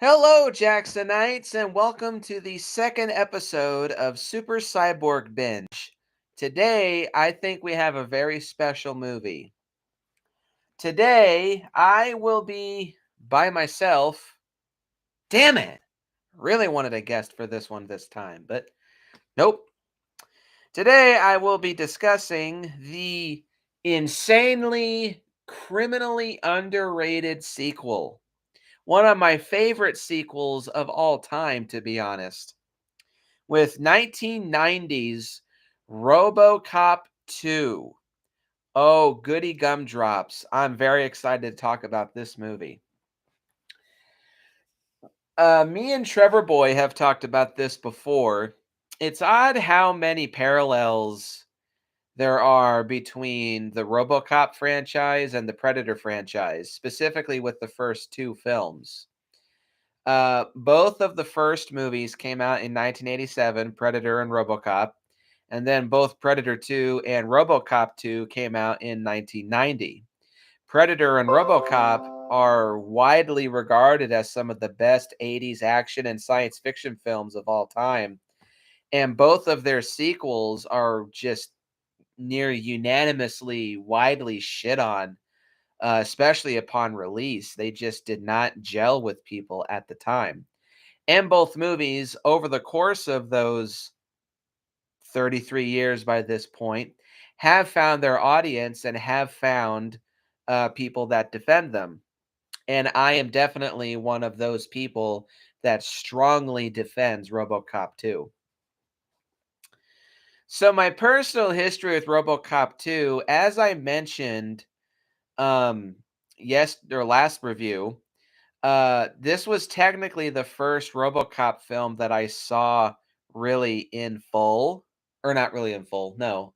Hello, Jacksonites, and welcome to the second episode of Super Cyborg Binge. Today, I think we have a very special movie. Today, I will be by myself. Damn it! Really wanted a guest for this one this time, but nope. Today, I will be discussing the insanely, criminally underrated sequel. One of my favorite sequels of all time, to be honest. With 1990's Robocop 2. Oh, goody gumdrops. I'm very excited to talk about this movie. Me and Trevor Boy have talked about this before. It's odd how many parallels there are between the Robocop franchise and the Predator franchise, specifically with the first two films. Both of the first movies came out in 1987, Predator and RoboCop, and then both Predator 2 and RoboCop 2 came out in 1990. Predator and RoboCop are widely regarded as some of the best 80s action and science fiction films of all time, and both of their sequels are just near unanimously widely shit on, especially upon release. They just did not gel with people at the time. And both movies, over the course of those 33 years by this point, have found their audience and have found people that defend them. And I am definitely one of those people that strongly defends RoboCop 2. So my personal history with RoboCop 2, as I mentioned, um, yes, their last review, this was technically the first RoboCop film that I saw really in full, or not really in full. No,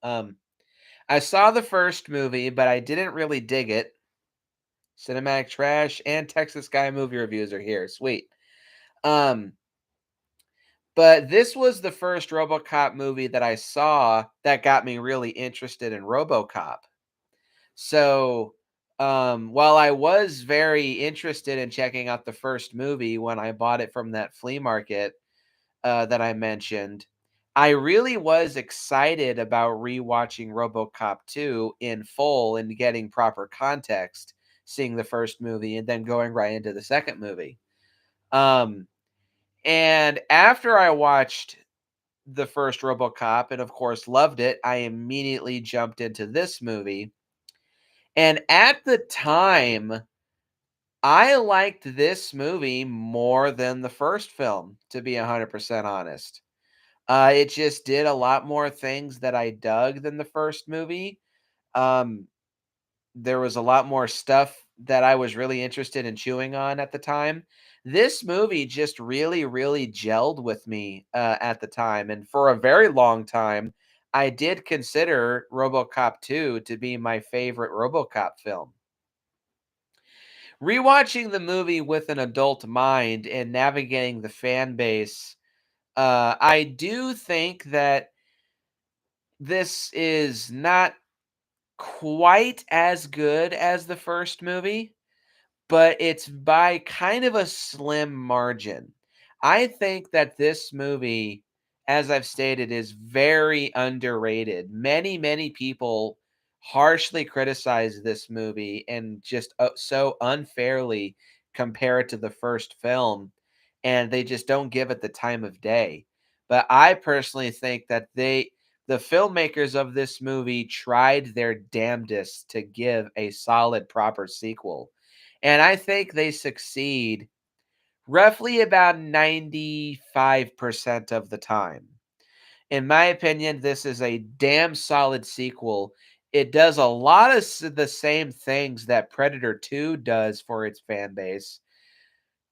I saw the first movie, but I didn't really dig it. Cinematic trash and Texas Guy movie reviews are here. Sweet. Um, but this was the first RoboCop movie that I saw that got me really interested in RoboCop. So, while I was very interested in checking out the first movie when I bought it from that flea market that I mentioned, I really was excited about rewatching RoboCop 2 in full and getting proper context, seeing the first movie and then going right into the second movie. Um, and after I watched the first RoboCop and of course loved it, I immediately jumped into this movie. And at the time, I liked this movie more than the first film, to be 100% honest. It just did a lot more things that I dug than the first movie. Um, there was a lot more stuff that I was really interested in chewing on at the time. This movie just really, really gelled with me at the time. And for a very long time, I did consider Robocop 2 to be my favorite Robocop film. Rewatching the movie with an adult mind and navigating the fan base, I do think that this is not quite as good as the first movie, but it's by kind of a slim margin. I think that this movie, as I've stated, is very underrated. Many, many people harshly criticize this movie and just so unfairly compare it to the first film, and they just don't give it the time of day. But I personally think that the filmmakers of this movie tried their damnedest to give a solid, proper sequel, and I think they succeed roughly about 95% of the time. In my opinion, this is a damn solid sequel. It does a lot of the same things that Predator 2 does for its fan base.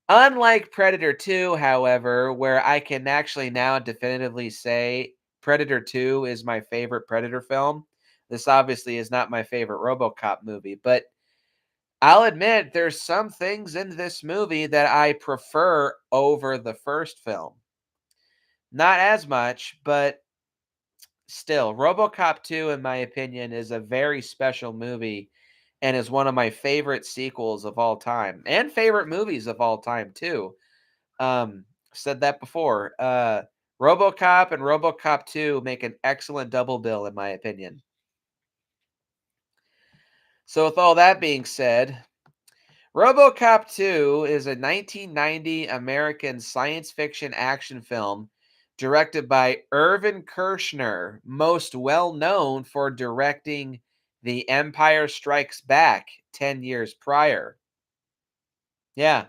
Unlike Predator 2, however, where I can actually now definitively say Predator 2 is my favorite Predator film. This obviously is not my favorite RoboCop movie, but I'll admit there's some things in this movie that I prefer over the first film. Not as much, but still, RoboCop 2, in my opinion, is a very special movie and is one of my favorite sequels of all time and favorite movies of all time, too. Um, said that before. RoboCop and RoboCop 2 make an excellent double bill, in my opinion. So, with all that being said, RoboCop 2 is a 1990 American science fiction action film directed by Irvin Kershner, most well known for directing The Empire Strikes Back 10 years prior. Yeah,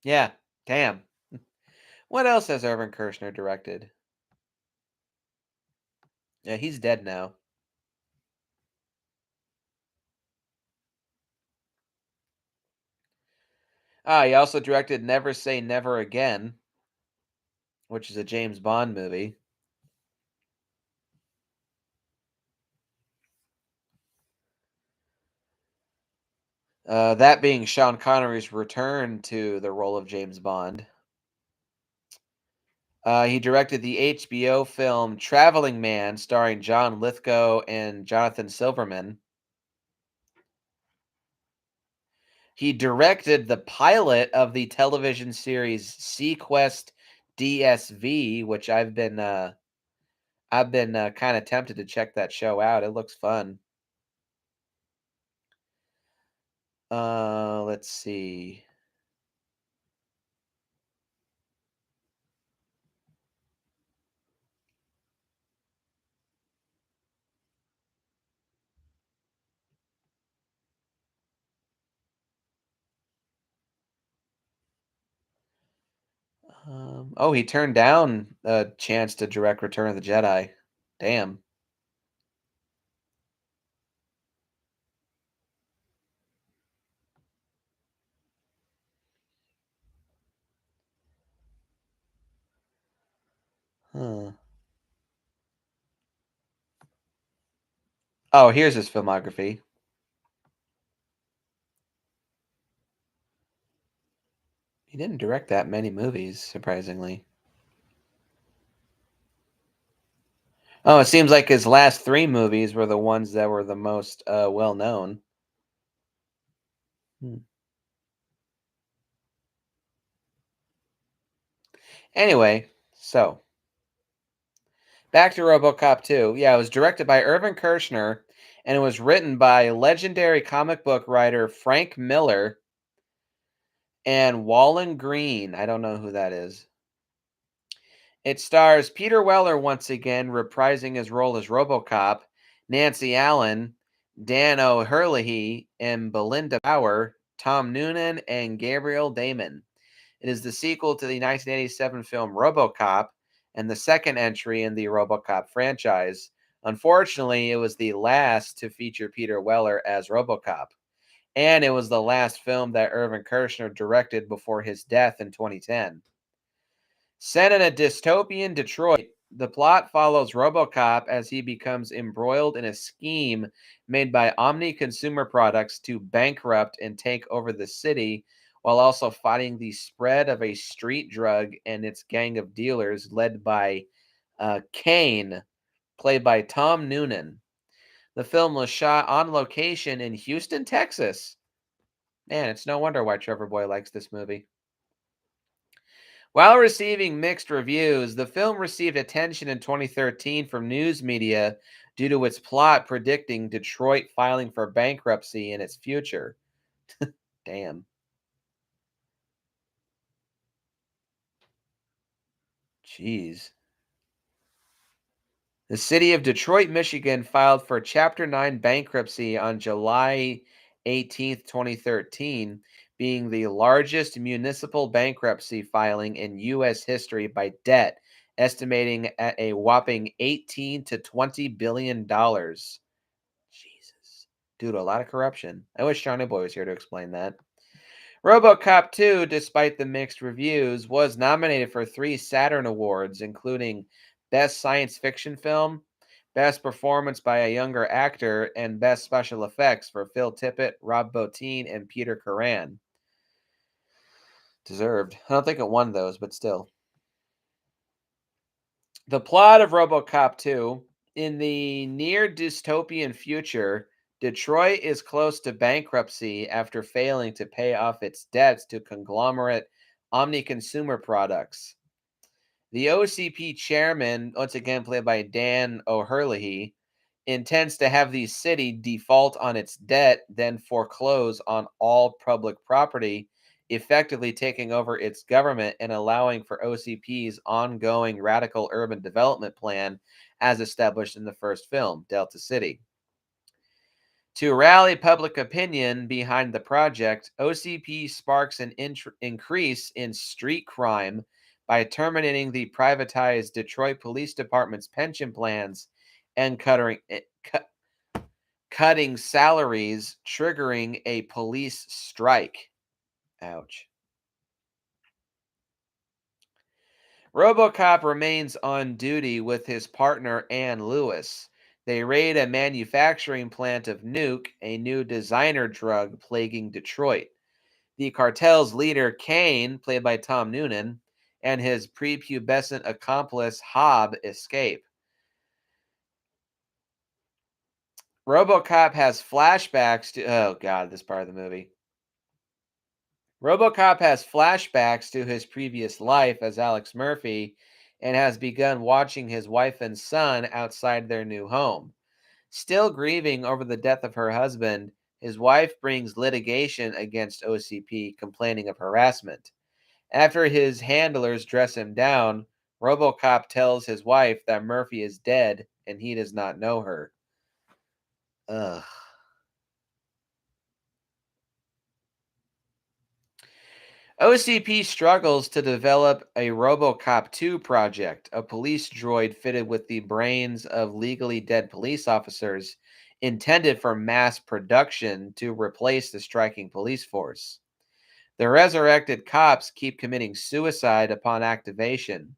yeah, damn. What else has Irvin Kershner directed? Yeah, he's dead now. Ah, he also directed Never Say Never Again, which is a James Bond movie. That being Sean Connery's return to the role of James Bond. He directed the HBO film Traveling Man, starring John Lithgow and Jonathan Silverman. He directed the pilot of the television series Sequest DSV, which I've been kind of tempted to check that show out. It looks fun. Let's see. Oh, he turned down a chance to direct Return of the Jedi. Damn. Huh. Oh, here's his filmography. He didn't direct that many movies, surprisingly. Oh, it seems like his last three movies were the ones that were the most well known. Hmm. Anyway, so back to RoboCop 2. Yeah, it was directed by Irvin Kershner and it was written by legendary comic book writer Frank Miller and Wallen Green. I don't know who that is. It stars Peter Weller once again reprising his role as RoboCop, Nancy Allen, Dan O'Herlihy, and Belinda Bauer, Tom Noonan, and Gabriel Damon. It is the sequel to the 1987 film RoboCop and the second entry in the RoboCop franchise. Unfortunately, it was the last to feature Peter Weller as RoboCop, and it was the last film that Irvin Kershner directed before his death in 2010. Set in a dystopian Detroit, the plot follows RoboCop as he becomes embroiled in a scheme made by Omni Consumer Products to bankrupt and take over the city while also fighting the spread of a street drug and its gang of dealers led by Kane, played by Tom Noonan. The film was shot on location in Houston, Texas. Man, it's no wonder why Trevor Boy likes this movie. While receiving mixed reviews, the film received attention in 2013 from news media due to its plot predicting Detroit filing for bankruptcy in its future. Damn. Jeez. The city of Detroit, Michigan filed for Chapter 9 bankruptcy on July 18th, 2013, being the largest municipal bankruptcy filing in U.S. history by debt, estimating at a whopping 18 to 20 billion dollars. Jesus. Dude, a lot of corruption. I wish Johnny Boy was here to explain that. RoboCop 2, despite the mixed reviews, was nominated for 3 Saturn Awards, including Best Science Fiction Film, Best Performance by a Younger Actor, and Best Special Effects for Phil Tippett, Rob Bottin, and Peter Curran. Deserved. I don't think it won those, but still. The plot of RoboCop 2: in the near dystopian future, Detroit is close to bankruptcy after failing to pay off its debts to conglomerate Omni Consumer Products. The OCP chairman, once again played by Dan O'Herlihy, intends to have the city default on its debt, then foreclose on all public property, effectively taking over its government and allowing for OCP's ongoing radical urban development plan as established in the first film, Delta City. To rally public opinion behind the project, OCP sparks an increase in street crime by terminating the privatized Detroit Police Department's pension plans and cutting salaries, triggering a police strike. Ouch. Robocop remains on duty with his partner Ann Lewis. They raid a manufacturing plant of Nuke, a new designer drug plaguing Detroit. The cartel's leader, Kane, played by Tom Noonan, and his prepubescent accomplice, Hobb, escape. Robocop has flashbacks to. Oh, God, this part of the movie. Robocop has flashbacks to his previous life as Alex Murphy and has begun watching his wife and son outside their new home. Still grieving over the death of her husband, his wife brings litigation against OCP, complaining of harassment. After his handlers dress him down, Robocop tells his wife that Murphy is dead and he does not know her. Ugh. OCP struggles to develop a Robocop 2 project, a police droid fitted with the brains of legally dead police officers, intended for mass production to replace the striking police force. The resurrected cops keep committing suicide upon activation.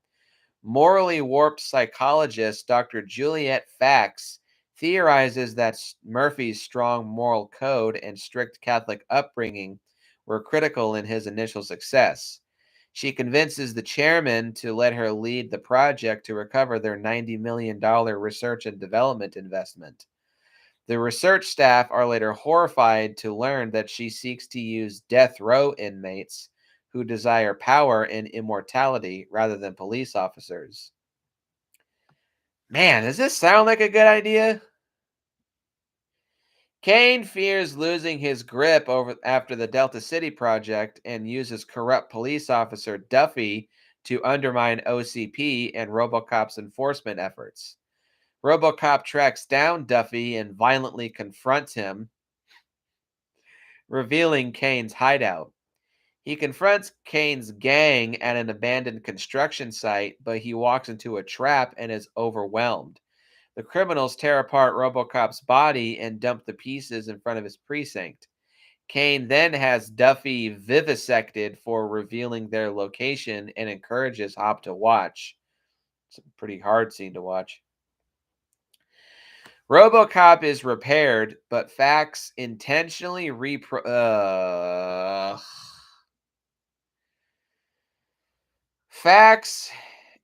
Morally warped psychologist Dr. Juliet Fax theorizes that Murphy's strong moral code and strict Catholic upbringing were critical in his initial success. She convinces the chairman to let her lead the project to recover their $90 million research and development investment. The research staff are later horrified to learn that she seeks to use death row inmates who desire power and immortality rather than police officers. Man, does this sound like a good idea? Kane fears losing his grip over after the Delta City project and uses corrupt police officer Duffy to undermine OCP and RoboCop's enforcement efforts. RoboCop tracks down Duffy and violently confronts him, revealing Kane's hideout. He confronts Kane's gang at an abandoned construction site, but he walks into a trap and is overwhelmed. The criminals tear apart RoboCop's body and dump the pieces in front of his precinct. Kane then has Duffy vivisected for revealing their location and encourages Hop to watch. It's a pretty hard scene to watch. RoboCop is repaired, but Fax intentionally Fax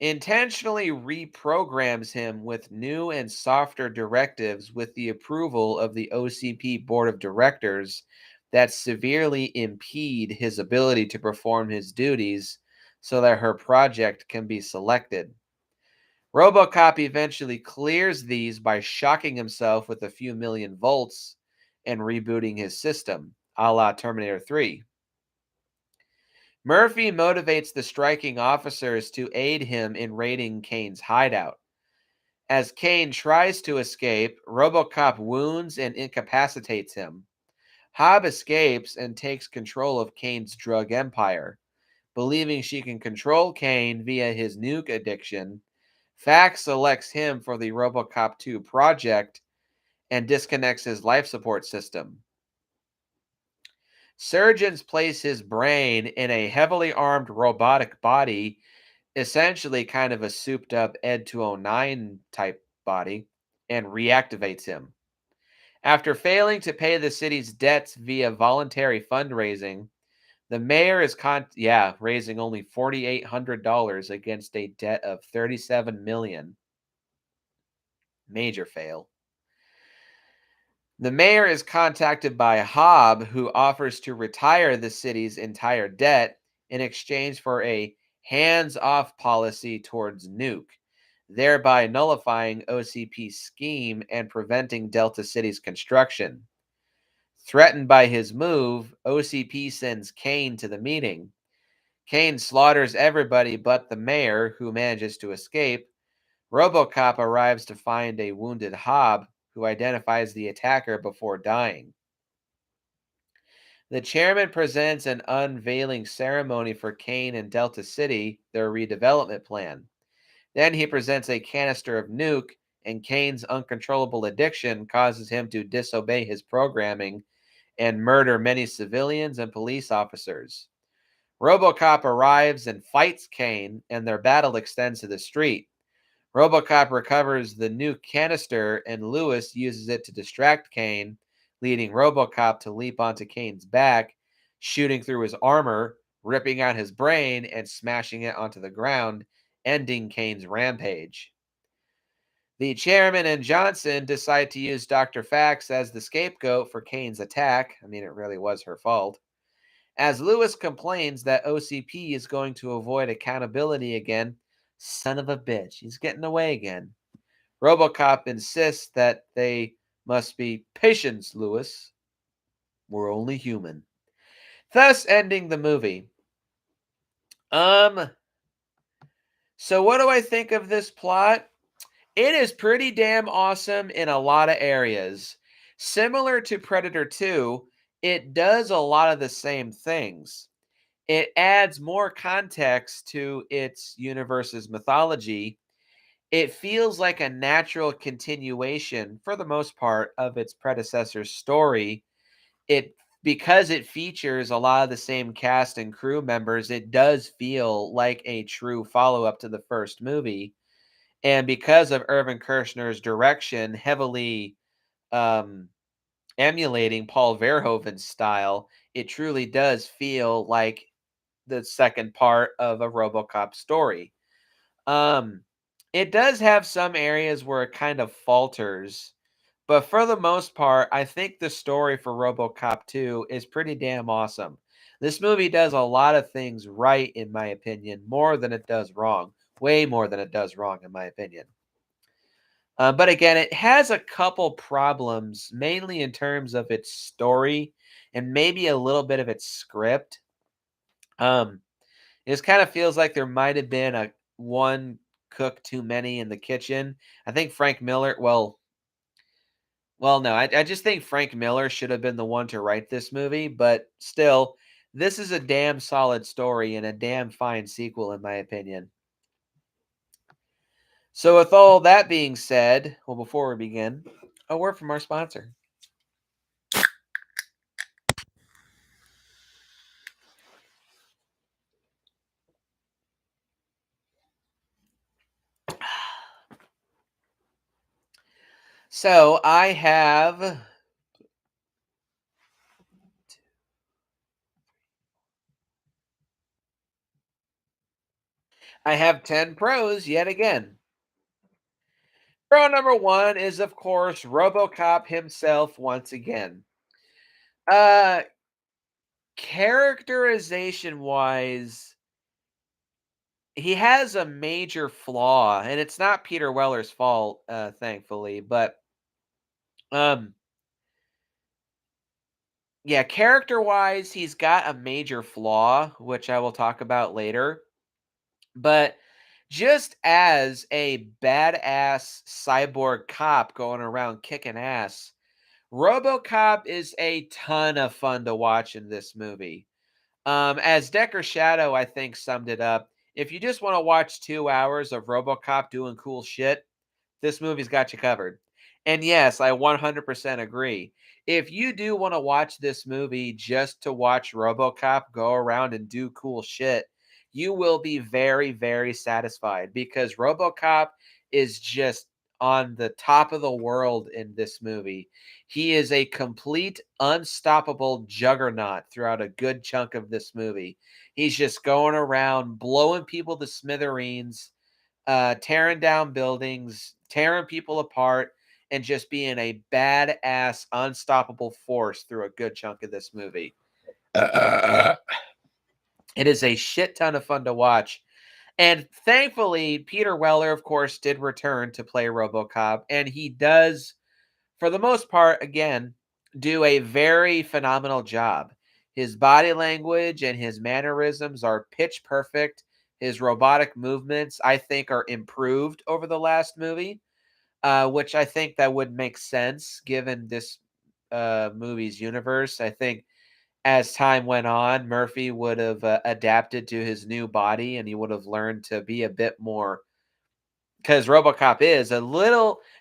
intentionally reprograms him with new and softer directives with the approval of the OCP board of directors that severely impede his ability to perform his duties so that her project can be selected. Robocop eventually clears these by shocking himself with a few million volts and rebooting his system, a la Terminator 3. Murphy motivates the striking officers to aid him in raiding Kane's hideout. As Kane tries to escape, Robocop wounds and incapacitates him. Hobb escapes and takes control of Kane's drug empire. Believing she can control Kane via his nuke addiction, Fax selects him for the Robocop 2 project and disconnects his life support system. Surgeons place his brain in a heavily armed robotic body, essentially kind of a souped up Ed 209 type body, and reactivates him. After failing to pay the city's debts via voluntary fundraising, the mayor is raising only $4,800 against a debt of $37 million. Major fail. The mayor is contacted by Hobb, who offers to retire the city's entire debt in exchange for a hands-off policy towards Nuke, thereby nullifying OCP's scheme and preventing Delta City's construction. Threatened by his move, OCP sends Kane to the meeting. Kane slaughters everybody but the mayor, who manages to escape. Robocop arrives to find a wounded Hobb, who identifies the attacker before dying. The chairman presents an unveiling ceremony for Kane and Delta City, their redevelopment plan. Then he presents a canister of nuke, and Kane's uncontrollable addiction causes him to disobey his programming and murder many civilians and police officers. Robocop arrives and fights Kane, and their battle extends to the street. Robocop recovers the nuke canister, and Lewis uses it to distract Kane, leading Robocop to leap onto Kane's back, shooting through his armor, ripping out his brain, and smashing it onto the ground, ending Kane's rampage. The chairman and Johnson decide to use Dr. Fax as the scapegoat for Kane's attack. I mean, it really was her fault. As Lewis complains that OCP is going to avoid accountability again, son of a bitch, he's getting away again. Robocop insists that they must be patience, Lewis. We're only human. Thus ending the movie. So what do I think of this plot? It is pretty damn awesome in a lot of areas. Similar to Predator 2, it does a lot of the same things. It adds more context to its universe's mythology. It feels like a natural continuation, for the most part, of its predecessor's story. It Because it features a lot of the same cast and crew members, it does feel like a true follow-up to the first movie. And because of Irvin Kershner's direction, heavily um, emulating Paul Verhoeven's style, it truly does feel like the second part of a RoboCop story. Um, it does have some areas where it kind of falters, but for the most part, I think the story for RoboCop 2 is pretty damn awesome. This movie does a lot of things right, in my opinion, more than it does wrong. Way more than it does wrong, in my opinion. But again, it has a couple problems, mainly in terms of its story and maybe a little bit of its script. Um, it just kind of feels like there might have been a one cook too many in the kitchen. I think Frank Miller, no, I just think Frank Miller should have been the one to write this movie, but still, this is a damn solid story and a damn fine sequel, in my opinion. So, with all that being said, well, before we begin, a word from our sponsor. So, I have 10 pros yet again. Pro number one is, of course, Robocop himself once again. Uh, Characterization wise, he has a major flaw, and it's not Peter Weller's fault, thankfully. But um, yeah, character wise, he's got a major flaw, which I will talk about later. But just as a badass cyborg cop going around kicking ass, RoboCop is a ton of fun to watch in this movie. As Decker Shadow, I think, summed it up, if you just want to watch 2 hours of RoboCop doing cool shit, this movie's got you covered. And yes, I 100% agree. If you do want to watch this movie just to watch RoboCop go around and do cool shit, you will be very, very satisfied because RoboCop is just on the top of the world in this movie. He is a complete unstoppable juggernaut throughout a good chunk of this movie. He's just going around blowing people to smithereens, tearing down buildings, tearing people apart, and just being a badass, unstoppable force through a good chunk of this movie. It is a shit ton of fun to watch. And thankfully, Peter Weller, of course, did return to play Robocop, and he does, for the most part, again, do a very phenomenal job. His body language and his mannerisms are pitch perfect. His robotic movements, I think, are improved over the last movie, which I think that would make sense given this movie's universe. I think as time went on, Murphy would have adapted to his new body and he would have learned to be a bit more, because RoboCop is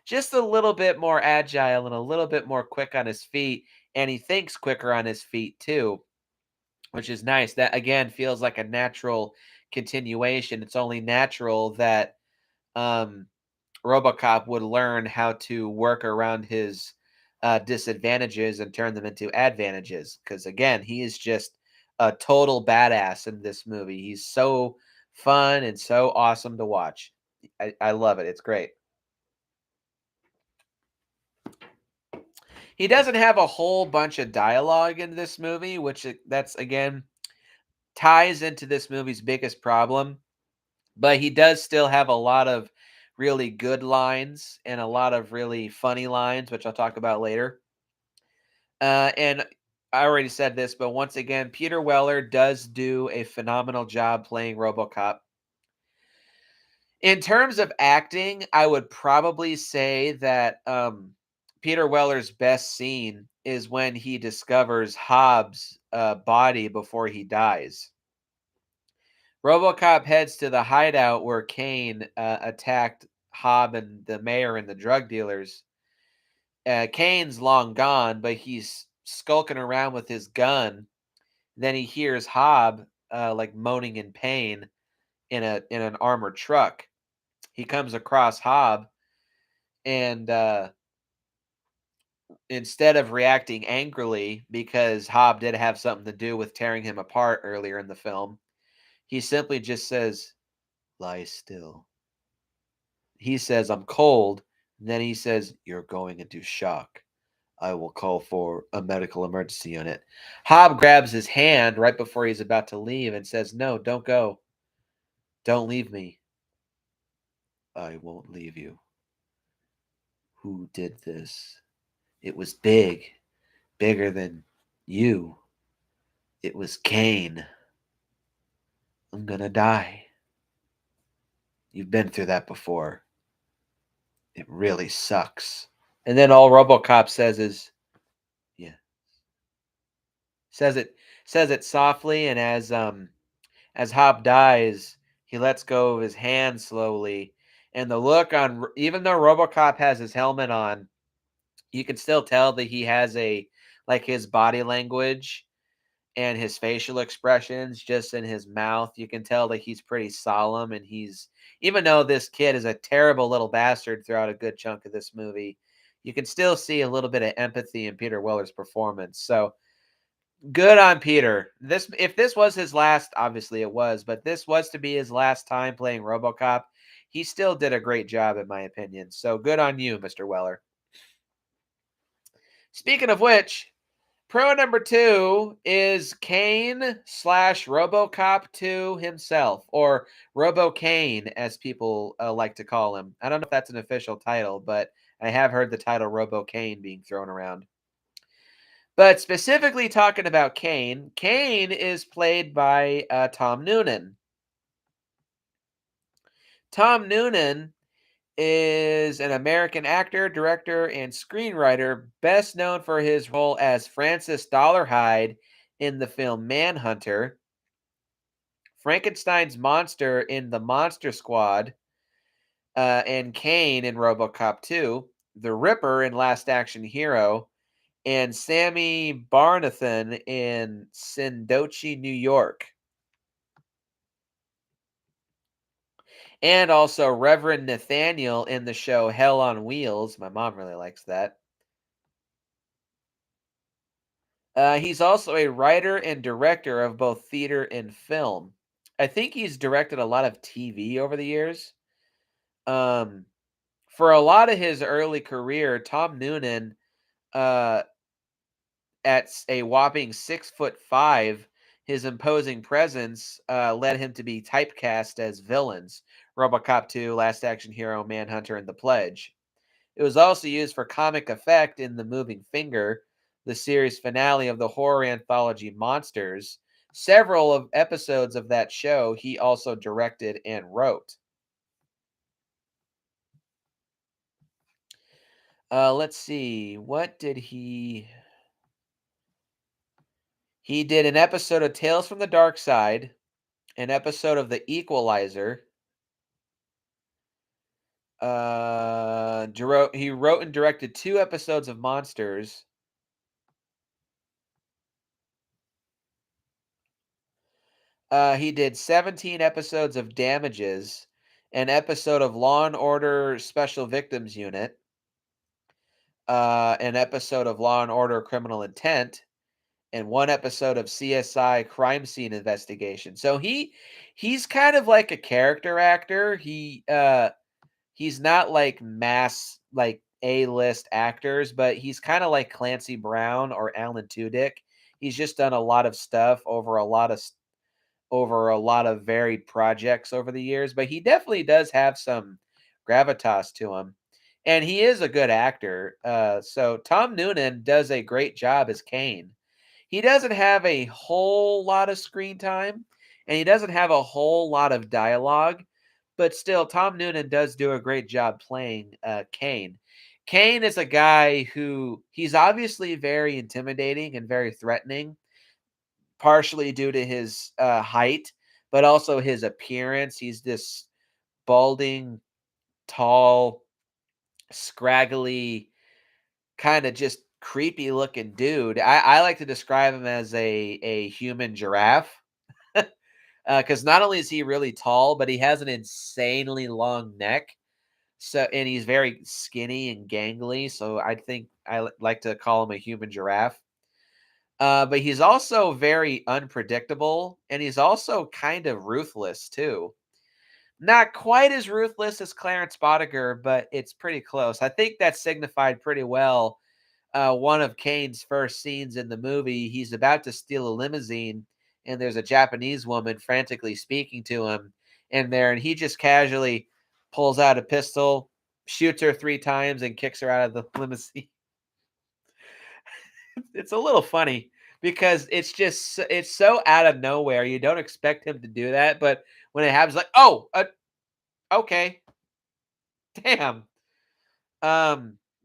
just a little bit more agile and a little bit more quick on his feet, and he thinks quicker on his feet too, which is nice. That again feels like a natural continuation. It's only natural that um, RoboCop would learn how to work around his disadvantages and turn them into advantages. Because again, he is just a total badass in this movie. He's so fun and so awesome to watch. I love it. It's great. He doesn't have a whole bunch of dialogue in this movie, which that's again ties into this movie's biggest problem. But he does still have a lot of really good lines and a lot of really funny lines, which I'll talk about later. And I already said this, but once again, Peter Weller does do a phenomenal job playing RoboCop. In terms of acting, I would probably say that Peter Weller's best scene is when he discovers Hobbs' body before he dies. RoboCop heads to the hideout where Kane attacked Hobb and the mayor and the drug dealers. Kane's long gone, but he's skulking around with his gun. Then he hears Hobb like moaning in pain in an armored truck. He comes across Hobb, and instead of reacting angrily because Hobb did have something to do with tearing him apart earlier in the film, he simply just says, "Lie still." He says, "I'm cold." And then he says, "You're going into shock. I will call for a medical emergency unit." Hobb grabs his hand right before he's about to leave and says, "No, don't go. Don't leave me." "I won't leave you." "Who did this?" "It was big, bigger than you. It was Kane." "I'm gonna die." "You've been through that before. It really sucks." And then all RoboCop says is, "Yeah." Says it says it softly, and as Hop dies, he lets go of his hand slowly, and the look on even though RoboCop has his helmet on, you can still tell that he has a like his body language and his facial expressions just in his mouth. You can tell that he's pretty solemn, and he's even though this kid is a terrible little bastard throughout a good chunk of this movie, you can still see a little bit of empathy in Peter Weller's performance. So good on Peter. This if this was his last, obviously it was, but this was to be his last time playing RoboCop. He still did a great job in my opinion. So good on you, Mr. Weller. Speaking of which, pro number 2 is Kane slash RoboCop 2 himself, or Robo Kane, as people like to call him. I don't know if that's an official title, but I have heard the title Robo Kane being thrown around. But specifically talking about Kane, Kane is played by Tom Noonan. Tom Noonan is an American actor, director, and screenwriter, best known for his role as Francis Dollarhide in the film Manhunter, Frankenstein's monster in The Monster Squad, and Kane in RoboCop 2, the Ripper in Last Action Hero, and Sammy Barnathan in Sindochi, New York. And also Reverend Nathaniel in the show Hell on Wheels. My mom really likes that. He's also a writer and director of both theater and film. I think he's directed a lot of TV over the years. Um, for a lot of his early career, Tom Noonan, uh, at a whopping 6'5", his imposing presence led him to be typecast as villains. Robocop 2, Last Action Hero, Manhunter, and The Pledge. It was also used for comic effect in The Moving Finger, the series finale of the horror anthology Monsters. Several of episodes of that show he also directed and wrote. Let's see. What did he did an episode of Tales from the Dark Side, an episode of The Equalizer. He wrote and directed 2 episodes of Monsters. He did 17 episodes of Damages, an episode of Law and Order Special Victims Unit, an episode of Law and Order Criminal Intent, and 1 episode of CSI Crime Scene Investigation. So he's kind of like a character actor. He's not like mass like A-list actors, but he's kind of like Clancy Brown or Alan Tudyk. He's just done a lot of stuff over a lot of varied projects over the years, but he definitely does have some gravitas to him. And he is a good actor. So Tom Noonan does a great job as Kane. He doesn't have a whole lot of screen time and he doesn't have a whole lot of dialogue, but still, Tom Noonan does do a great job playing Kane. Kane is a guy who he's obviously very intimidating and very threatening, partially due to his height, but also his appearance. He's this balding, tall, scraggly, kind of just creepy looking dude. I like to describe him as a human giraffe because not only is he really tall, but he has an insanely long neck. So and he's very skinny and gangly. So I think like to call him a human giraffe. But he's also very unpredictable, and he's also kind of ruthless too. Not quite as ruthless as Clarence Boddicker, but it's pretty close. I think that's signified pretty well. One of Kane's first scenes in the movie, he's about to steal a limousine, and there's a Japanese woman frantically speaking to him in there, and he just casually pulls out a pistol, shoots her 3 times, and kicks her out of the limousine. It's a little funny because it's so out of nowhere. You don't expect him to do that, but when it happens, like, oh, okay, damn.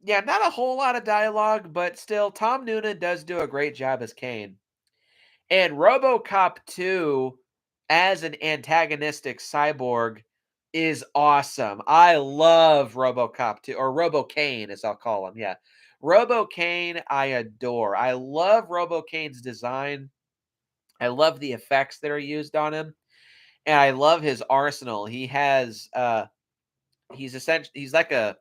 Yeah, not a whole lot of dialogue, but still, Tom Noonan does do a great job as Kane. And RoboCop 2 as an antagonistic cyborg is awesome. I love RoboCop 2 or RoboCane as I'll call him. Yeah. RoboCane I adore. I love RoboCane's design. I love the effects that are used on him and I love his arsenal. He's like a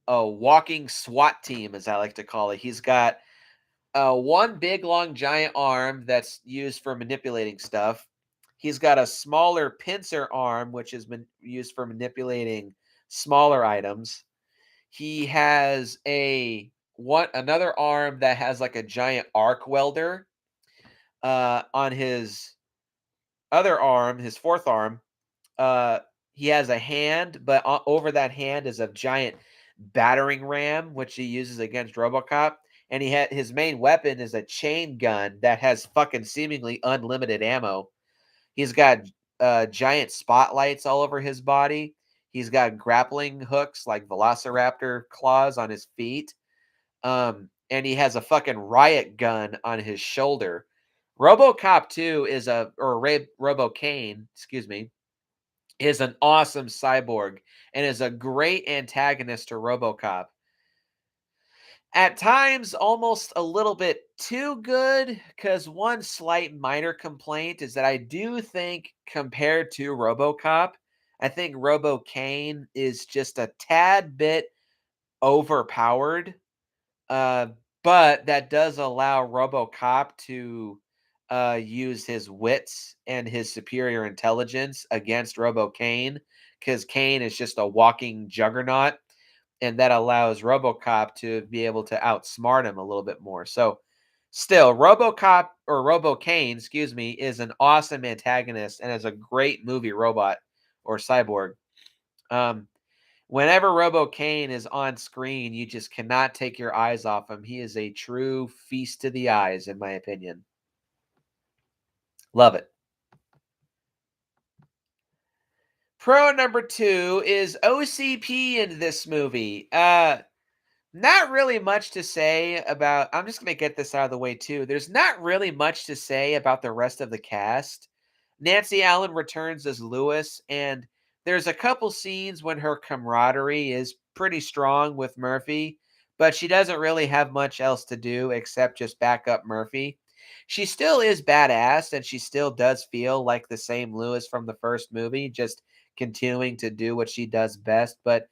walking SWAT team as I like to call it. He's got one big, long, giant arm that's used for manipulating stuff. He's got a smaller pincer arm, which is used for manipulating smaller items. He has another arm that has like a giant arc welder. On his other arm, his fourth arm, uh, he has a hand, but over that hand is a giant battering ram, which he uses against RoboCop. And his main weapon is a chain gun that has fucking seemingly unlimited ammo. He's got giant spotlights all over his body. He's got grappling hooks like Velociraptor claws on his feet. And he has a fucking riot gun on his shoulder. RoboCop 2 RoboCane, excuse me, is an awesome cyborg and is a great antagonist to RoboCop. At times, almost a little bit too good, because one slight minor complaint is that I do think, compared to RoboCop, I think RoboCane is just a tad bit overpowered. Uh, but that does allow RoboCop to use his wits and his superior intelligence against RoboCane, because Kane is just a walking juggernaut, and that allows RoboCop to be able to outsmart him a little bit more. So Still, RoboCop or RoboCane, excuse me, is an awesome antagonist and is a great movie robot or cyborg. Um, Whenever RoboCane is on screen, you just cannot take your eyes off him. He is a true feast to the eyes, in my opinion. Love it. Pro number two is OCP in this movie. Not really much to say about. I'm just gonna get this out of the way too. There's not really much to say about the rest of the cast. Nancy Allen returns as Lewis, and there's a couple scenes when her camaraderie is pretty strong with Murphy, but she doesn't really have much else to do except just back up Murphy. She still is badass, and she still does feel like the same Lewis from the first movie, just continuing to do what she does best. But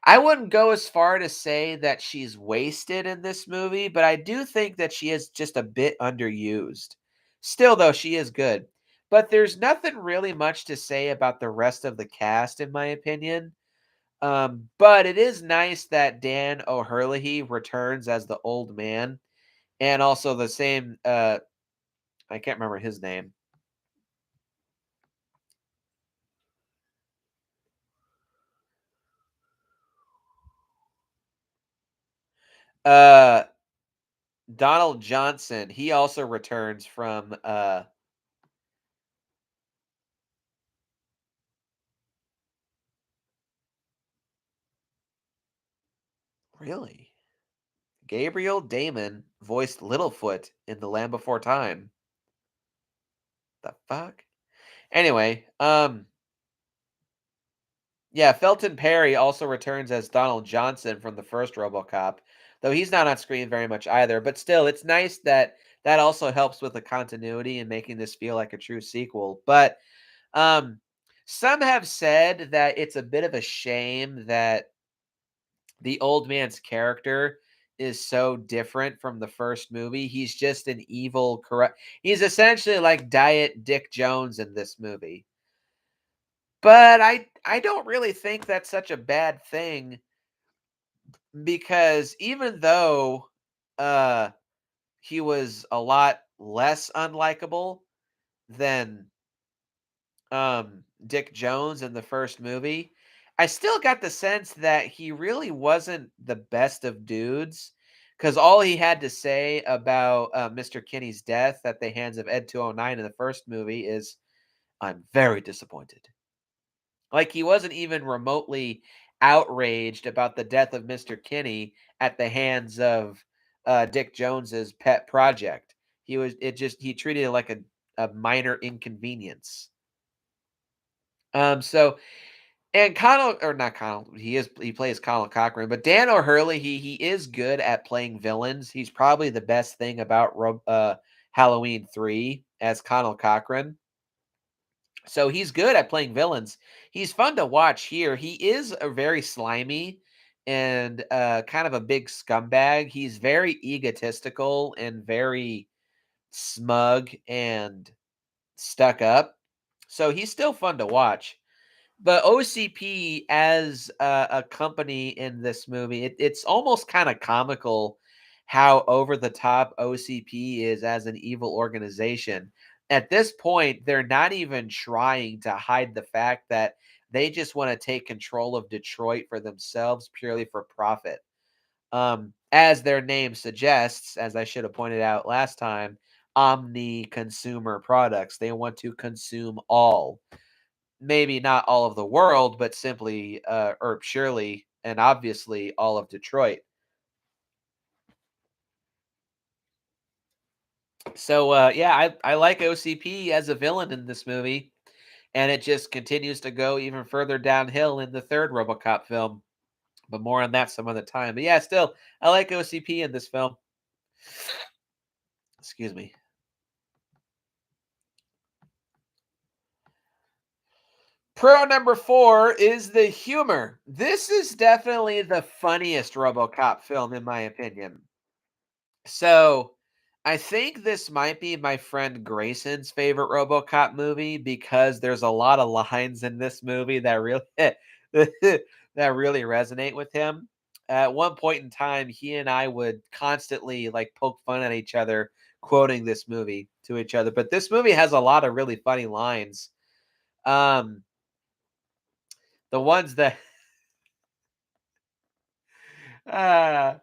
I wouldn't go as far to say that she's wasted in this movie, but I do think that she is just a bit underused. Still, though, she is good. But there's nothing really much to say about the rest of the cast, in my opinion. But it is nice that Dan O'Herlihy returns as the old man, and also the same. I can't remember his name. Uh, Donald Johnson. He also returns from. Really? Gabriel Damon voiced Littlefoot in The Land Before Time. The fuck? Anyway, yeah, Felton Perry also returns as Donald Johnson from the first RoboCop, though he's not on screen very much either. But still, it's nice that that also helps with the continuity and making this feel like a true sequel. But um, some have said that it's a bit of a shame that the old man's character is so different from the first movie. He's just an evil, corrupt. He's essentially like Diet Dick Jones in this movie. But I don't really think that's such a bad thing because even though uh he was a lot less unlikable than Dick Jones in the first movie, I still got the sense that he really wasn't the best of dudes because all he had to say about Mr. Kinney's death at the hands of Ed 209 in the first movie is, "I'm very disappointed." Like he wasn't even remotely outraged about the death of Mr. Kinney at the hands of Dick Jones's pet project. He treated it like a minor inconvenience. So and Connell or not Connell, he plays Colin Cochran, but Dan O'Hurley, he is good at playing villains. He's probably the best thing about Halloween 3 as Connell Cochran. So he's good at playing villains. He's fun to watch here. He is a very slimy and kind of a big scumbag. He's very egotistical and very smug and stuck up. So he's still fun to watch. But OCP as a company in this movie, it's almost kind of comical how over the top OCP is as an evil organization. At this point, they're not even trying to hide the fact that they just want to take control of Detroit for themselves purely for profit. As their name suggests, as I should have pointed out last time, omni consumer products. They want to consume all, maybe not all of the world, but simply or surely and obviously all of Detroit. So yeah, I like OCP as a villain in this movie, and it just continues to go even further downhill in the third RoboCop film. But more on that some other time. But yeah, still I like OCP in this film. Excuse me. Pro number four is the humor. This is definitely the funniest RoboCop film, in my opinion. So, I think this might be my friend Grayson's favorite RoboCop movie because there's a lot of lines in this movie that really that really resonate with him. At one point in time, he and I would constantly like poke fun at each other, quoting this movie to each other. But this movie has a lot of really funny lines. Um, the ones that uh,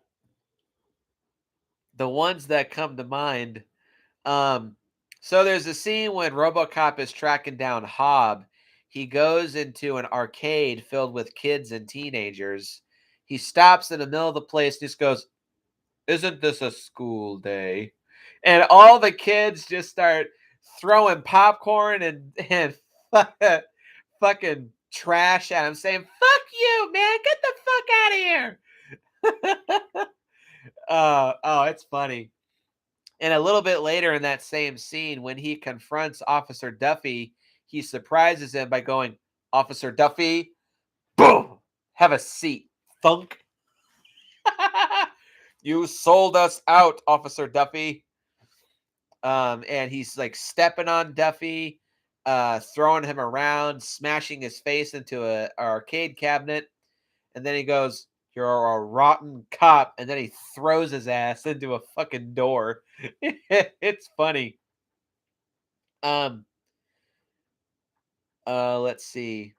the ones that come to mind. Um, so there's a scene when RoboCop is tracking down Hobb. He goes into an arcade filled with kids and teenagers. He stops in the middle of the place and just goes, "Isn't this a school day?" And all the kids just start throwing popcorn and fucking trash at him, saying, "Fuck you, man! Get the fuck out of here!" Oh, it's funny. And a little bit later in that same scene, when he confronts Officer Duffy, he surprises him by going, "Officer Duffy, boom, have a seat, thunk." You sold us out, Officer Duffy. And he's like stepping on Duffy, throwing him around, smashing his face into a arcade cabinet, and then he goes, "You're a rotten cop," and then he throws his ass into a fucking door. It's funny. Um, let's see.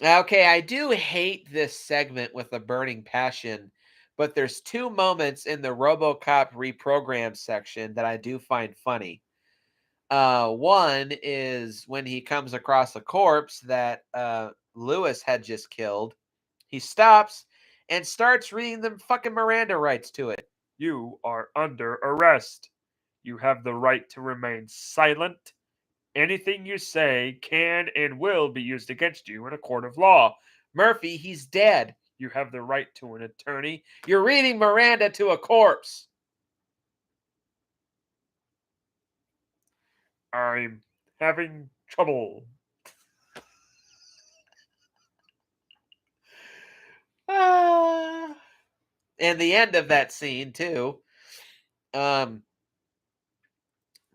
Okay, I do hate this segment with a burning passion, but there's two moments in the RoboCop reprogram section that I do find funny. One is when he comes across a corpse that Lewis had just killed. He stops and starts reading the fucking Miranda rights to it. "You are under arrest. You have the right to remain silent. Anything you say can and will be used against you in a court of law. Murphy, he's dead. You have the right to an attorney. You're reading Miranda to a corpse." "I'm having trouble." Ah. And the end of that scene too. Um,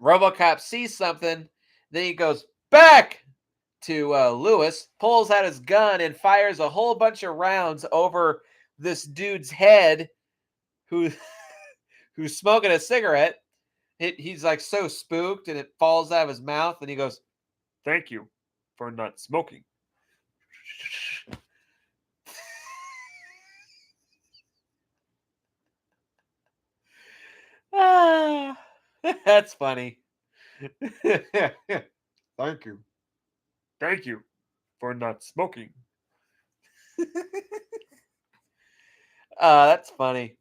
RoboCop sees something, then he goes back to Lewis, pulls out his gun, and fires a whole bunch of rounds over this dude's head, who who's smoking a cigarette. He's like so spooked, and it falls out of his mouth, and he goes, "Thank you for not smoking." Ah, that's funny. Thank you. Thank you for not smoking. That's funny.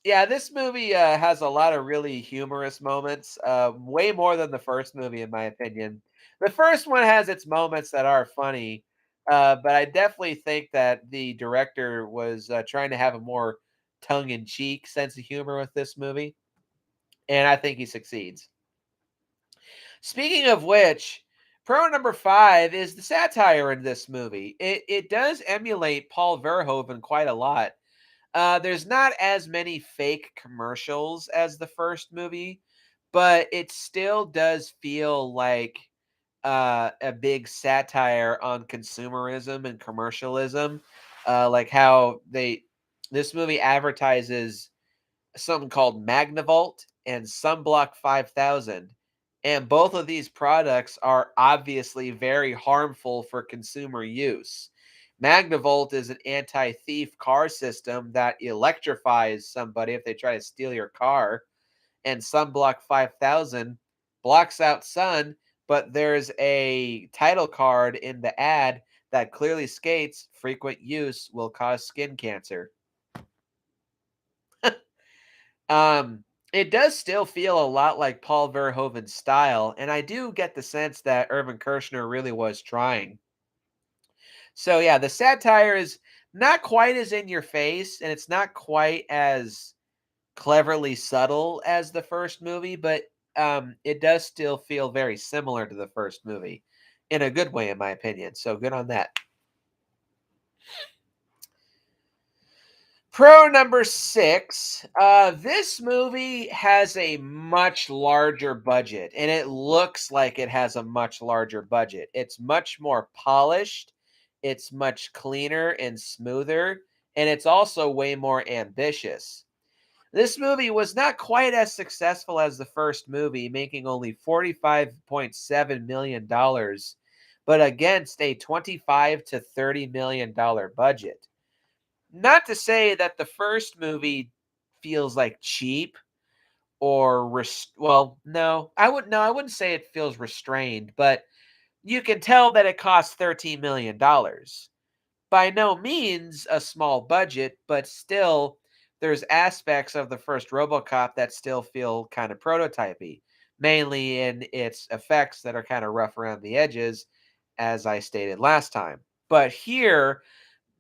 Yeah, this movie has a lot of really humorous moments, way more than the first movie, in my opinion. The first one has its moments that are funny, but I definitely think that the director was trying to have a more tongue in cheek sense of humor with this movie, and I think he succeeds. Speaking of which, pro number five is the satire in this movie. It does emulate Paul Verhoeven quite a lot. There's not as many fake commercials as the first movie, but it still does feel like a big satire on consumerism and commercialism. Like how this movie advertises something called Magnavolt and Sunblock 5000. And both of these products are obviously very harmful for consumer use. Magnavolt is an anti thief car system that electrifies somebody if they try to steal your car. And Sunblock 5000 blocks out sun, but there's a title card in the ad that clearly states frequent use will cause skin cancer. Um, it does still feel a lot like Paul Verhoeven's style, and I do get the sense that Irvin Kershner really was trying. So yeah, the satire is not quite as in your face, and it's not quite as cleverly subtle as the first movie, but it does still feel very similar to the first movie in a good way, in my opinion. So good on that. Pro number six. This movie has a much larger budget, and it looks like it has a much larger budget. It's much more polished, it's much cleaner and smoother, and it's also way more ambitious. This movie was not quite as successful as the first movie, making only $45.7 million, but against a $25 to $30 million budget. Not to say that the first movie feels like cheap or well, no, I wouldn't say it feels restrained, but you can tell that it cost $13 million. By no means a small budget, but still there's aspects of the first RoboCop that still feel kind of prototypey, mainly in its effects that are kind of rough around the edges, as I stated last time. But here,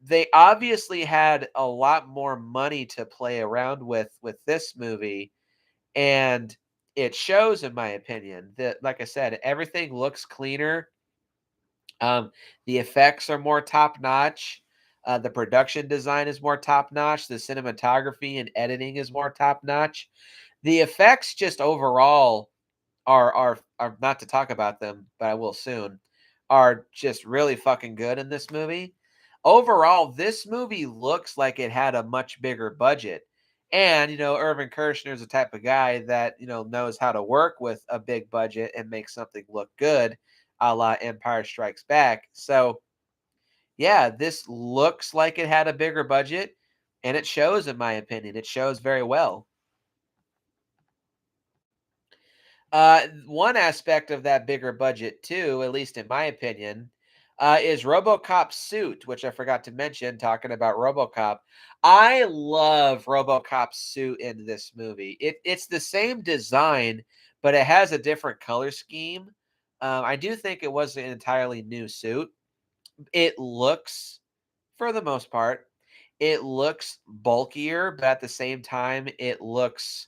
they obviously had a lot more money to play around with this movie, and it shows, in my opinion, that, like I said, everything looks cleaner. The effects are more top notch. The production design is more top notch. The cinematography and editing is more top notch. The effects just overall are not to talk about them, but I will soon, are just really fucking good in this movie. Overall, this movie looks like it had a much bigger budget. And, Irvin Kershner is the type of guy that, knows how to work with a big budget and make something look good, a la Empire Strikes Back. So, yeah, this looks like it had a bigger budget, and it shows, in my opinion. It shows very well. One aspect of that bigger budget, too, at least in my opinion, is RoboCop's suit, which I forgot to mention. Talking about RoboCop, I love RoboCop's suit in this movie. It's the same design, but it has a different color scheme. I do think it was an entirely new suit. It looks, for the most part, it looks bulkier, but at the same time, it looks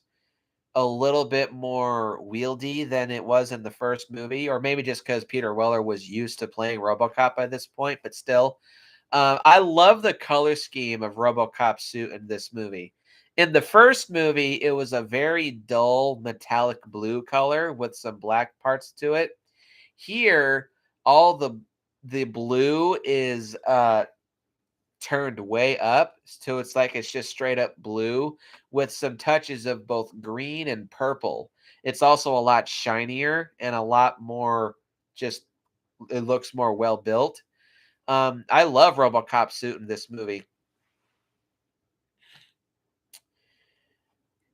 a little bit more wieldy than it was in the first movie, or maybe just because Peter Weller was used to playing RoboCop by this point, but still. I love the color scheme of RoboCop's suit in this movie. In the first movie, it was a very dull metallic blue color with some black parts to it. Here, all the blue is turned way up, so it's like it's just straight up blue with some touches of both green and purple. It's also a lot shinier and a lot more, just it looks more well built. I love RoboCop suit in this movie.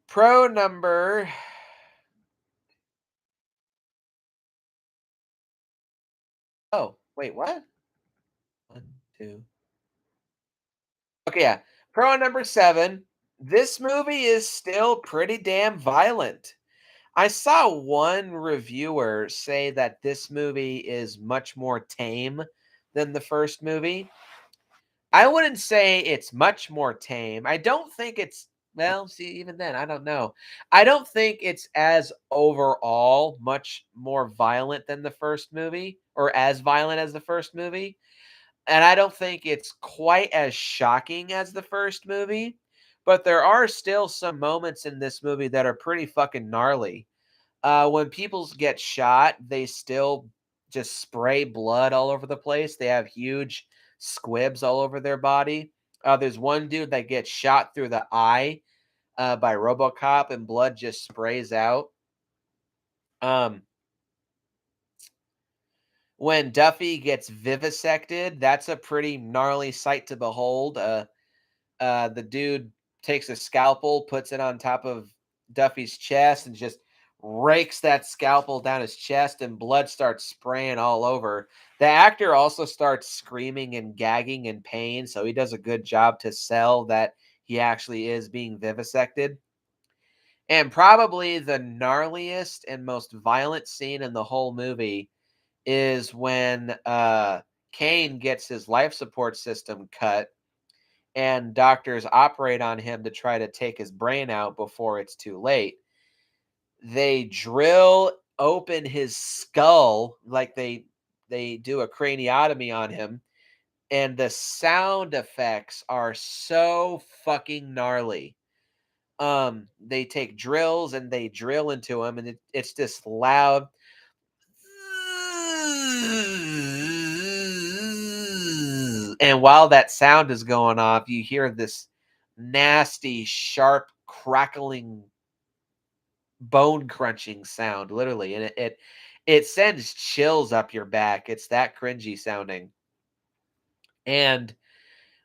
Pro number Oh, wait, what? One, two. Okay, yeah. Pro number 7. This movie is still pretty damn violent. I saw one reviewer say that this movie is much more tame than the first movie. I wouldn't say it's much more tame. I don't think it's, well, see, even then, I don't know. I don't think it's as overall much more violent than the first movie, or as violent as the first movie. And I don't think it's quite as shocking as the first movie. But there are still some moments in this movie that are pretty fucking gnarly. When people get shot, they still just spray blood all over the place. They have huge squibs all over their body. There's one dude that gets shot through the eye by RoboCop, and blood just sprays out. Um, when Duffy gets vivisected, that's a pretty gnarly sight to behold. The dude takes a scalpel, puts it on top of Duffy's chest, and just rakes that scalpel down his chest, and blood starts spraying all over. The actor also starts screaming and gagging in pain, so he does a good job to sell that he actually is being vivisected. And probably the gnarliest and most violent scene in the whole movie is when Kane gets his life support system cut, and doctors operate on him to try to take his brain out before it's too late. They drill open his skull, like they do a craniotomy on him, and the sound effects are so fucking gnarly. They take drills and they drill into him, and it's this loud And while that sound is going off, you hear this nasty, sharp, crackling, bone crunching sound, literally, and it sends chills up your back. It's that cringy sounding. And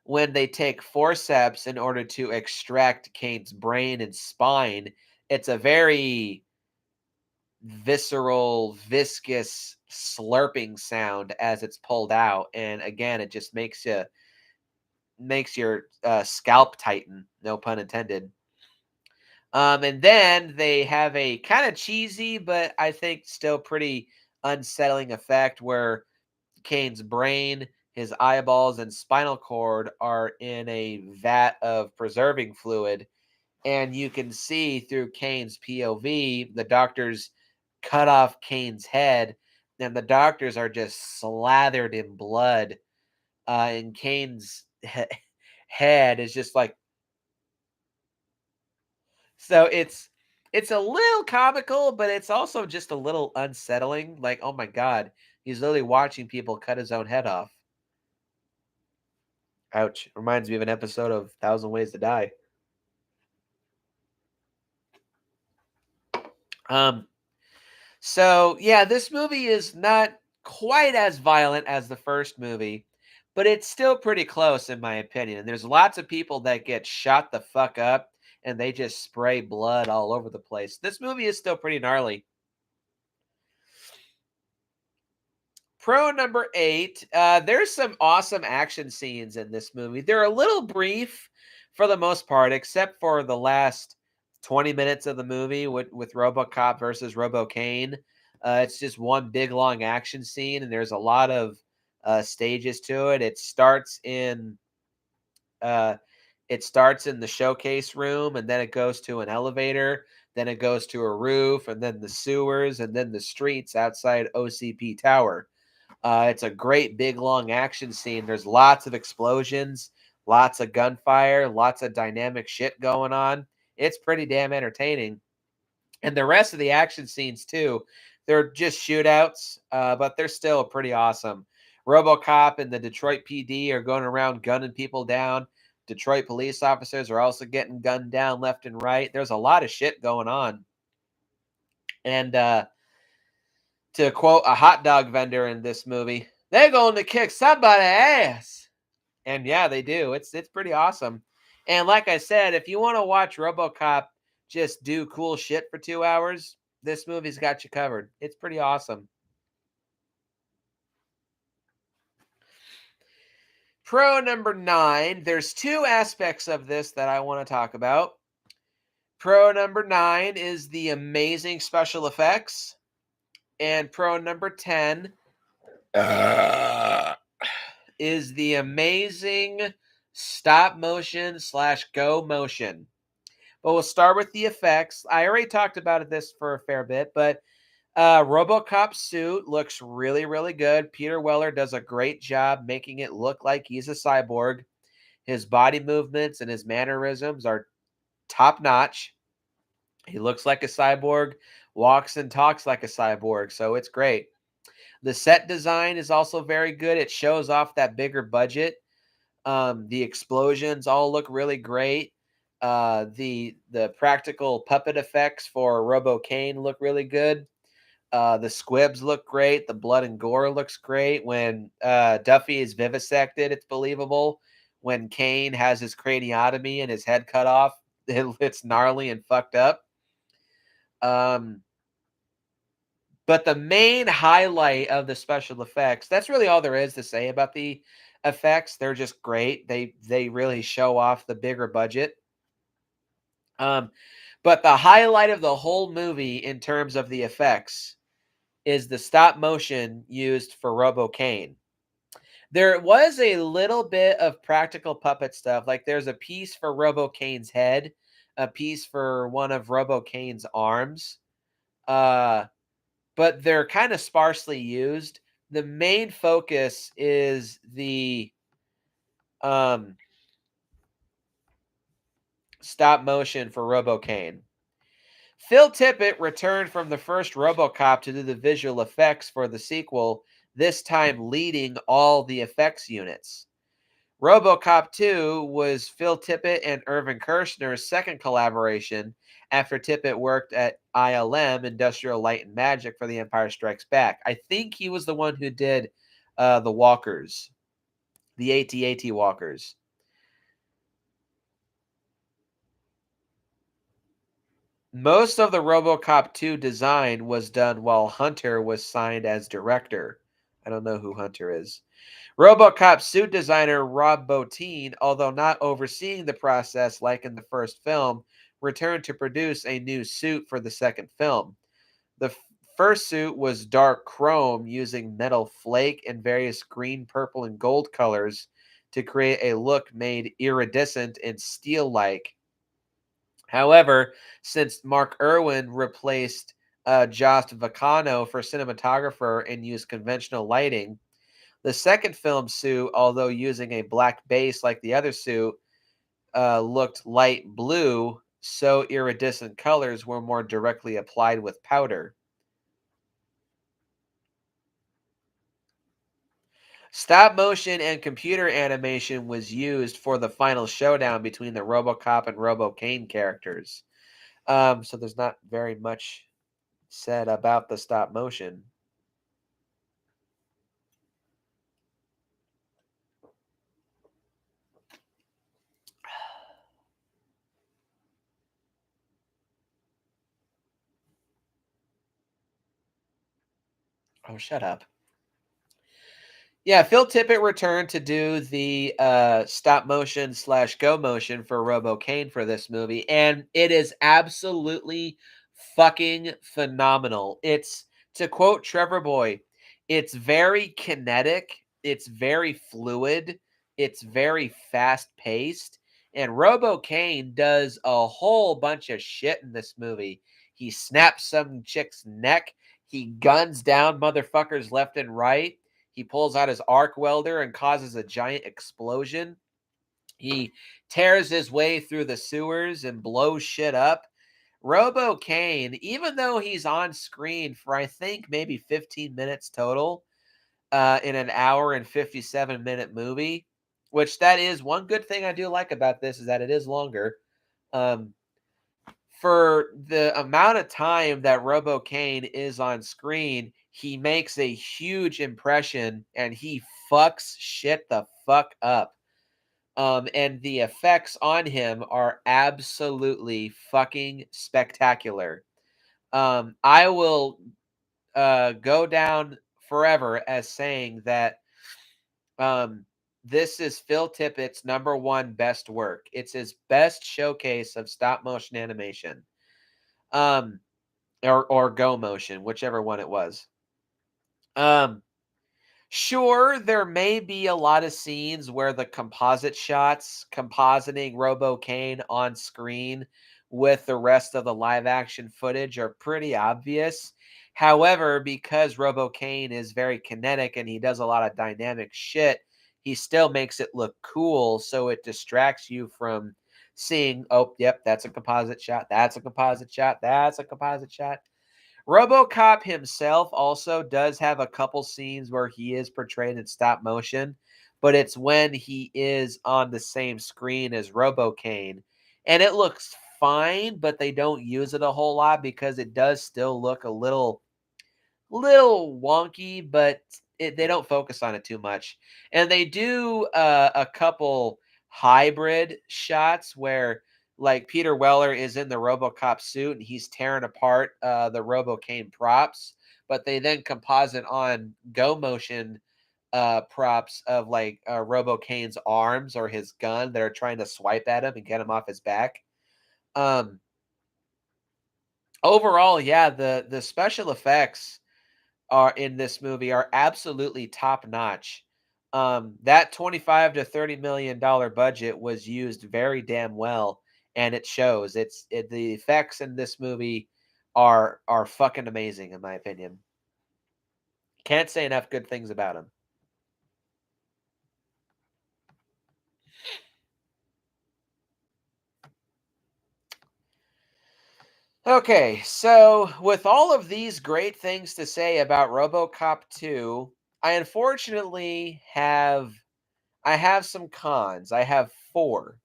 when they take forceps in order to extract Kane's brain and spine, it's a very visceral, viscous, slurping sound as it's pulled out. And again, it just makes your scalp tighten. No pun intended. And then they have a kind of cheesy, but I think still pretty unsettling effect where Kane's brain, his eyeballs, and spinal cord are in a vat of preserving fluid. And you can see through Kane's POV, the doctors cut off Kane's head, and the doctors are just slathered in blood. And Kane's head is just like, so it's a little comical, but it's also just a little unsettling. Like, oh my god, he's literally watching people cut his own head off. Ouch. Reminds me of an episode of Thousand Ways to Die. Um, so yeah, this movie is not quite as violent as the first movie, but it's still pretty close in my opinion. And there's lots of people that get shot the fuck up and they just spray blood all over the place. This movie is still pretty gnarly. Pro number 8, there's some awesome action scenes in this movie. They're a little brief for the most part, except for the last 20 minutes of the movie with Robocop versus Robocane. It's just one big long action scene, and there's a lot of stages to it. Uh, it starts in the showcase room, and then it goes to an elevator, then it goes to a roof, and then the sewers, and then the streets outside OCP Tower. It's a great big long action scene. There's lots of explosions, lots of gunfire, lots of dynamic shit going on. It's pretty damn entertaining. And the rest of the action scenes too, they're just shootouts, but they're still pretty awesome. RoboCop and the Detroit PD are going around gunning people down. Detroit police officers are also getting gunned down left and right. There's a lot of shit going on. And to quote a hot dog vendor in this movie, they're going to kick somebody's ass. And yeah, they do. It's pretty awesome. And like I said, if you want to watch RoboCop just do cool shit for 2 hours, this movie's got you covered. It's pretty awesome. Pro number 9, there's two aspects of this that I want to talk about. Pro number 9 is the amazing special effects. And pro number 10 is the amazing stop motion / go motion. But we'll start with the effects. I already talked about this for a fair bit, but RoboCop's suit looks really, really good. Peter Weller does a great job making it look like he's a cyborg. His body movements and his mannerisms are top notch. He looks like a cyborg, walks and talks like a cyborg, so it's great. The set design is also very good. It shows off that bigger budget. The explosions all look really great. The practical puppet effects for Robocane look really good. The squibs look great. The blood and gore looks great. When Duffy is vivisected, it's believable. When Kane has his craniotomy and his head cut off, it's gnarly and fucked up. But the main highlight of the special effects, that's really all there is to say about the effects. They're just great. They really show off the bigger budget. But the highlight of the whole movie in terms of the effects is the stop motion used for Robocane. There was a little bit of practical puppet stuff. Like there's a piece for Robocane's head, a piece for one of Robocane's arms. But they're kind of sparsely used. The main focus is the stop motion for Robocane. Phil Tippett returned from the first Robocop to do the visual effects for the sequel, this time leading all the effects units. RoboCop 2 was Phil Tippett and Irvin Kershner's second collaboration after Tippett worked at ILM, Industrial Light and Magic, for The Empire Strikes Back. I think he was the one who did the Walkers, the AT-AT Walkers. Most of the RoboCop 2 design was done while Hunter was signed as director. I don't know who Hunter is. RoboCop suit designer Rob Bottin, although not overseeing the process like in the first film, returned to produce a new suit for the second film. The first suit was dark chrome using metal flake and various green, purple, and gold colors to create a look made iridescent and steel like. However, since Mark Irwin replaced Jost Vacano for cinematographer and used conventional lighting, the second film suit, although using a black base like the other suit, looked light blue, so iridescent colors were more directly applied with powder. Stop motion and computer animation was used for the final showdown between the Robocop and Robo Kane characters. So there's not very much said about the stop motion. Oh, shut up. Yeah, Phil Tippett returned to do the stop motion slash go motion for Robo Kane for this movie, and it is absolutely fucking phenomenal. It's, to quote Trevor Boy, it's very kinetic, it's very fluid, it's very fast paced, and Robo Kane does a whole bunch of shit in this movie. He snaps some chick's neck, he guns down motherfuckers left and right. He pulls out his arc welder and causes a giant explosion. He tears his way through the sewers and blows shit up. Robo Kane, even though he's on screen for I think maybe 15 minutes total in an hour and 57-minute movie, which that is one good thing I do like about this is that it is longer. Um, for the amount of time that Robo Kane is on screen, he makes a huge impression and he fucks shit the fuck up. And the effects on him are absolutely fucking spectacular. I will go down forever as saying that um, this is Phil Tippett's number one best work. It's his best showcase of stop motion animation. Um, or go motion, whichever one it was. Um, sure, there may be a lot of scenes where the composite shots compositing Robo Kane on screen with the rest of the live action footage are pretty obvious. However, because Robo Kane is very kinetic and he does a lot of dynamic shit, he still makes it look cool, so it distracts you from seeing, oh, yep, that's a composite shot, that's a composite shot, that's a composite shot. RoboCop himself also does have a couple scenes where he is portrayed in stop motion, but it's when he is on the same screen as Robo Kane, and it looks fine, but they don't use it a whole lot because it does still look a little wonky, but they don't focus on it too much. And they do a couple hybrid shots where, like, Peter Weller is in the RoboCop suit and he's tearing apart the RoboCane props, but they then composite on go motion props of like RoboCane's arms or his gun that are trying to swipe at him and get him off his back. Um, Overall, yeah, the special effects are in this movie are absolutely top notch. That 25 to 30 million dollar budget was used very damn well, and it shows. The effects in this movie are fucking amazing in my opinion. Can't say enough good things about them. Okay, so with all of these great things to say about RoboCop 2, I unfortunately have I have some cons. I have 4.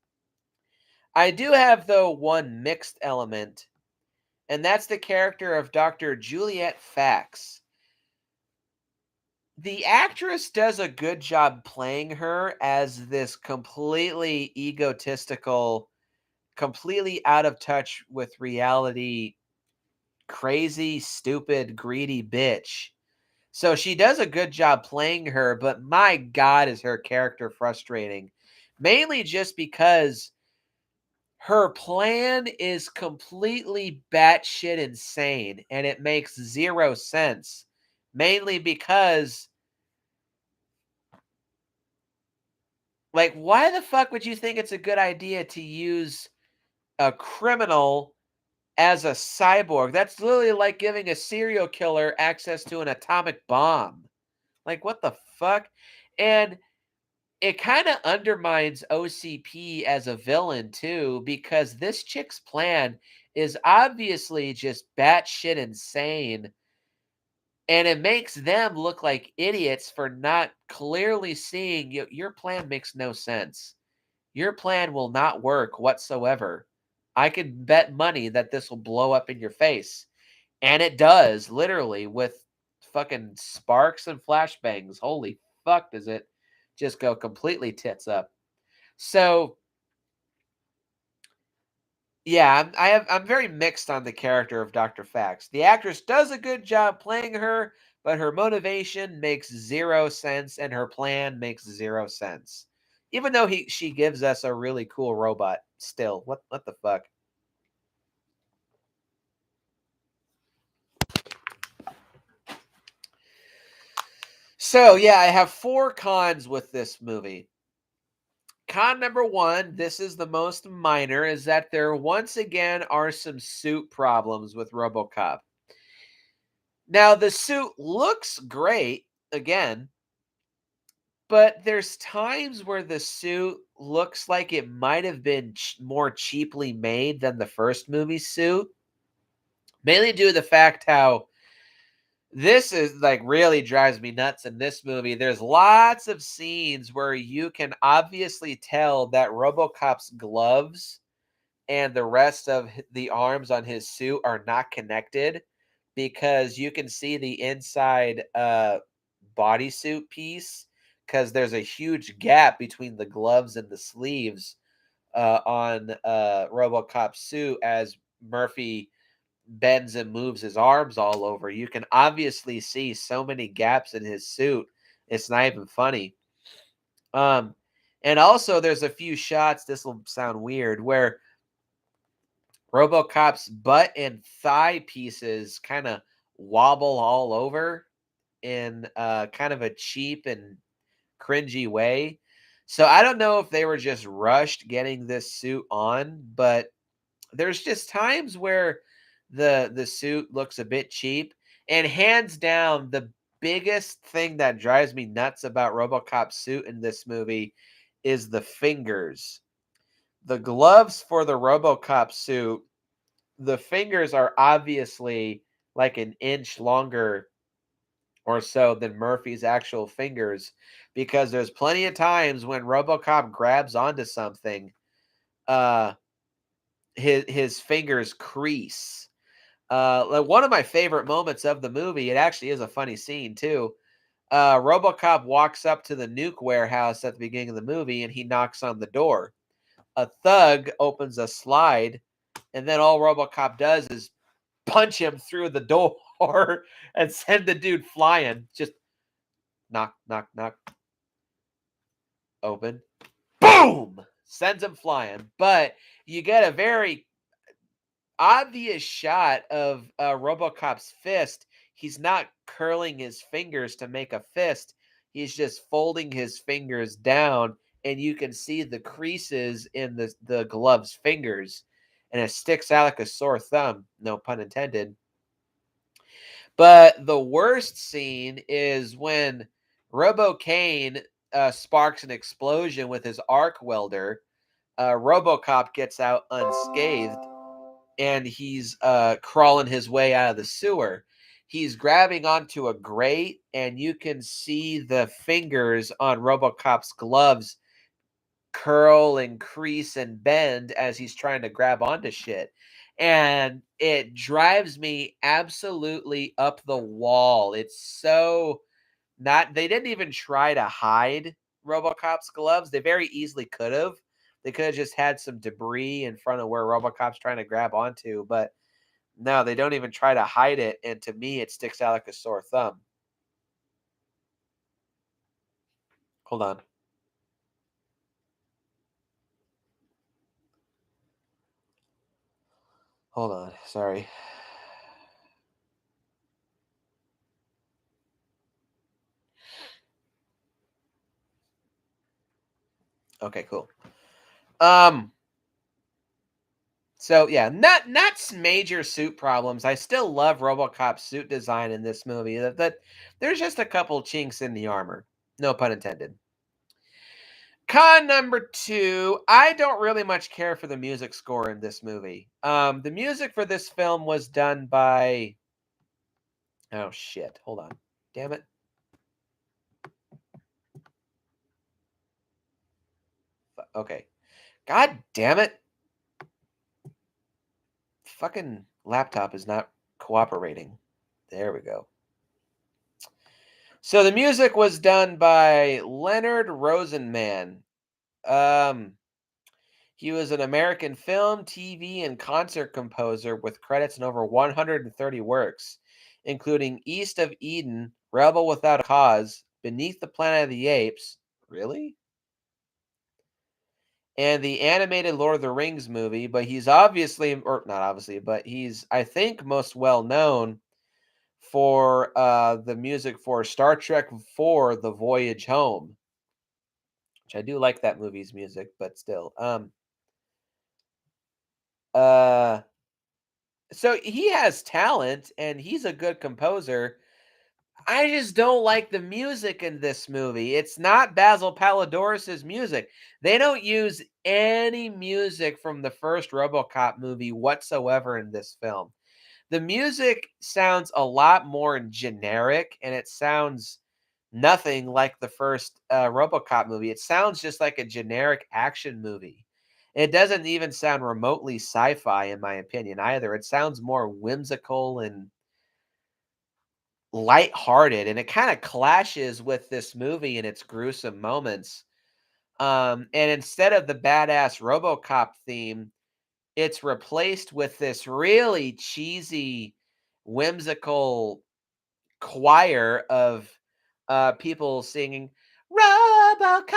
I do have, though, one mixed element, and that's the character of Dr. Juliet Fax. The actress does a good job playing her as this completely egotistical, completely out of touch with reality, crazy, stupid, greedy bitch. So she does a good job playing her, but my God, is her character frustrating. Mainly just because her plan is completely batshit insane and it makes zero sense. Mainly because, like, why the fuck would you think it's a good idea to use a criminal as a cyborg? That's literally like giving a serial killer access to an atomic bomb. Like, what the fuck? And it kind of undermines OCP as a villain too, because this chick's plan is obviously just batshit insane, and it makes them look like idiots for not clearly seeing your plan makes no sense. Your plan will not work whatsoever. I could bet money that this will blow up in your face. And it does, literally, with fucking sparks and flashbangs. Holy fuck, does it just go completely tits up. So, yeah, I'm very mixed on the character of Dr. Fax. The actress does a good job playing her, but her motivation makes zero sense and her plan makes zero sense. Even though she gives us a really cool robot still. What the fuck? So, yeah, I have 4 cons with this movie. Con number 1, this is the most minor, is that there once again are some suit problems with Robocop. Now, the suit looks great, again, but there's times where the suit looks like it might have been more cheaply made than the first movie suit. Mainly due to the fact how this is like really drives me nuts in this movie. There's lots of scenes where you can obviously tell that Robocop's gloves and the rest of the arms on his suit are not connected, because you can see the inside bodysuit piece, because there's a huge gap between the gloves and the sleeves on Robocop's suit as Murphy bends and moves his arms all over. You can obviously see so many gaps in his suit. It's not even funny. Um, and also there's a few shots, this will sound weird, where RoboCop's butt and thigh pieces kind of wobble all over in kind of a cheap and cringy way. So I don't know if they were just rushed getting this suit on, but there's just times where the suit looks a bit cheap. And hands down, the biggest thing that drives me nuts about RoboCop's suit in this movie is the fingers. The gloves for the RoboCop suit, the fingers are obviously like an inch longer or so than Murphy's actual fingers, because there's plenty of times when RoboCop grabs onto something, uh his fingers crease. Like one of my favorite moments of the movie, it actually is a funny scene too. RoboCop walks up to the nuke warehouse at the beginning of the movie and he knocks on the door. A thug opens a slide, and then all RoboCop does is punch him through the door and send the dude flying. Just knock, knock, knock, open, boom, sends him flying. But you get a very obvious shot of RoboCop's fist. He's not curling his fingers to make a fist. He's just folding his fingers down, and you can see the creases in the glove's fingers, and it sticks out like a sore thumb. No pun intended. But the worst scene is when Robo-Kane sparks an explosion with his arc welder. RoboCop gets out unscathed, and he's crawling his way out of the sewer. he's grabbing onto a grate, and you can see the fingers on RoboCop's gloves curl and crease and bend as he's trying to grab onto shit. And it drives me absolutely up the wall. It's so not they didn't even try to hide RoboCop's gloves. They very easily could have. They could have just had some debris in front of where RoboCop's trying to grab onto, but no, they don't even try to hide it, and to me it sticks out like a sore thumb. Hold on. Hold on. Sorry. Okay, cool. Um So yeah, major suit problems. I still love RoboCop's suit design in this movie. That there's just a couple chinks in the armor. No pun intended. Con number two, I don't really much care for the music score in this movie. The music for this film was done by oh shit, hold on. Damn it. Okay. God damn it. Fucking laptop is not cooperating. There we go. So the music was done by Leonard Rosenman. Um, he was an American film, TV, and concert composer with credits in over 130 works, including East of Eden, Rebel Without a Cause, Beneath the Planet of the Apes, really? And the animated Lord of the Rings movie, but he's obviously, or not obviously, but he's, I think, most well known for the music for Star Trek 4 The Voyage Home, which I do like that movie's music, but still. Uh so he has talent and he's a good composer. I just don't like the music in this movie. It's not Basil Palladoros's music. They don't use any music from the first RoboCop movie whatsoever in this film. The music sounds a lot more generic and it sounds nothing like the first RoboCop movie. It sounds just like a generic action movie. It doesn't even sound remotely sci-fi in my opinion either. It sounds more whimsical and lighthearted, and it kind of clashes with this movie and its gruesome moments. And instead of the badass RoboCop theme, it's replaced with this really cheesy, whimsical choir of people singing RoboCop,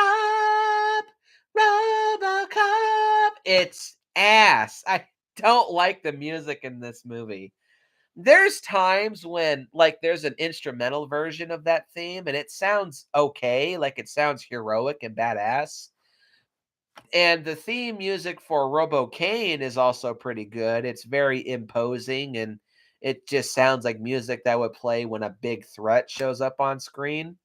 RoboCop. It's ass. I don't like the music in this movie. There's times when like there's an instrumental version of that theme and it sounds okay, like it sounds heroic and badass. And the theme music for Robo-Kane is also pretty good. It's very imposing and it just sounds like music that would play when a big threat shows up on screen.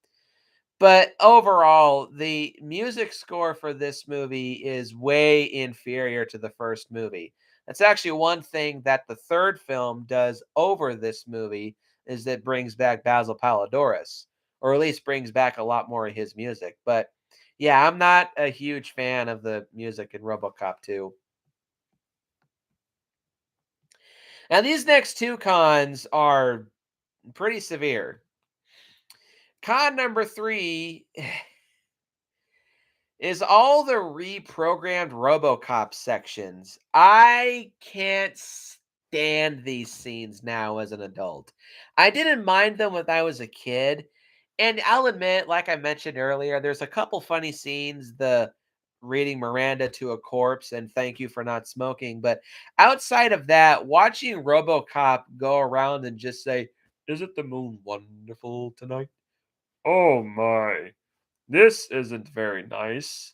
But overall, the music score for this movie is way inferior to the first movie. That's actually one thing that the third film does over this movie is that brings back Basil Palladorus, or at least brings back a lot more of his music. But yeah, I'm not a huge fan of the music in RoboCop 2. Now these next two cons are pretty severe. Con number 3 is all the reprogrammed RoboCop sections. I can't stand these scenes now as an adult. I didn't mind them when I was a kid, and I'll admit, like I mentioned earlier, there's a couple funny scenes, the reading Miranda to a corpse and thank you for not smoking, but outside of that, watching RoboCop go around and just say, "Isn't the moon wonderful tonight? Oh my. This isn't very nice.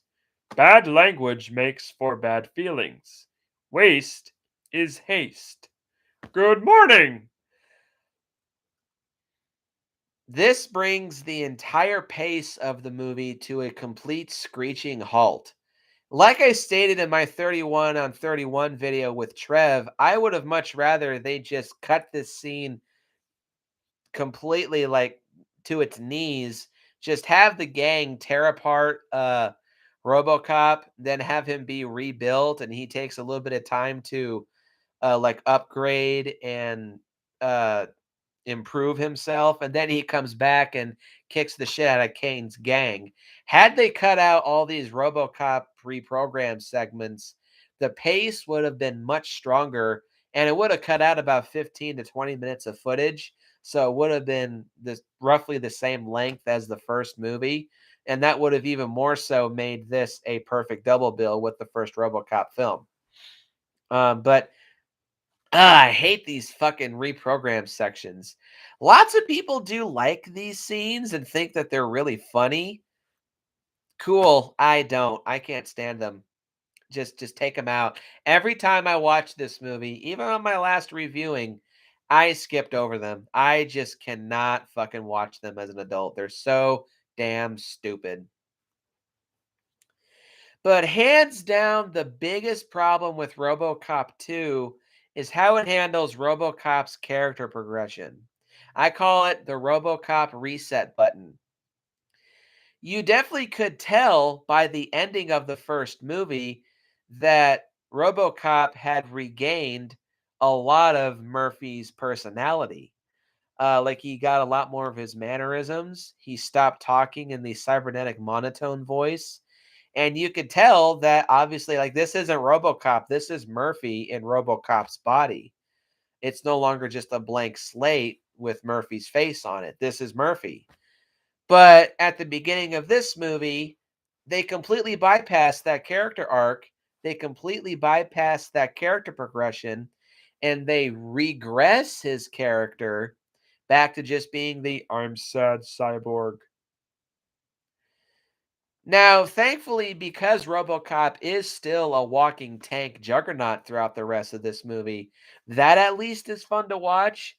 Bad language makes for bad feelings. Waste is haste. Good morning!" This brings the entire pace of the movie to a complete screeching halt. Like I stated in my 31 on 31 video with Trev, I would have much rather they just cut this scene completely like to its knees. Just have the gang tear apart RoboCop, then have him be rebuilt, and he takes a little bit of time to like upgrade and uh improve himself, and then he comes back and kicks the shit out of Kane's gang. Had they cut out all these RoboCop pre-programmed segments, the pace would have been much stronger, and it would have cut out about 15 to 20 minutes of footage. So it would have been this roughly the same length as the first movie, and that would have even more so made this a perfect double bill with the first RoboCop film. But I hate these fucking reprogram sections. Lots of people do like these scenes and think that they're really funny. Cool. I don't. I can't stand them. Just take them out. Every time I watch this movie, even on my last reviewing, I skipped over them. I just cannot fucking watch them as an adult. They're so damn stupid. But hands down, the biggest problem with RoboCop 2 is how it handles RoboCop's character progression. I call it the RoboCop reset button. You definitely could tell by the ending of the first movie that RoboCop had regained a lot of Murphy's personality. Like he got a lot more of his mannerisms. He stopped talking in the cybernetic monotone voice. And you could tell that obviously, like, this isn't RoboCop. This is Murphy in RoboCop's body. It's no longer just a blank slate with Murphy's face on it. This is Murphy. But at the beginning of this movie, they completely bypassed that character arc. They completely bypassed that character progression, and they regress his character back to just being the I'm sad cyborg. Now, thankfully, because RoboCop is still a walking tank juggernaut throughout the rest of this movie, that at least is fun to watch.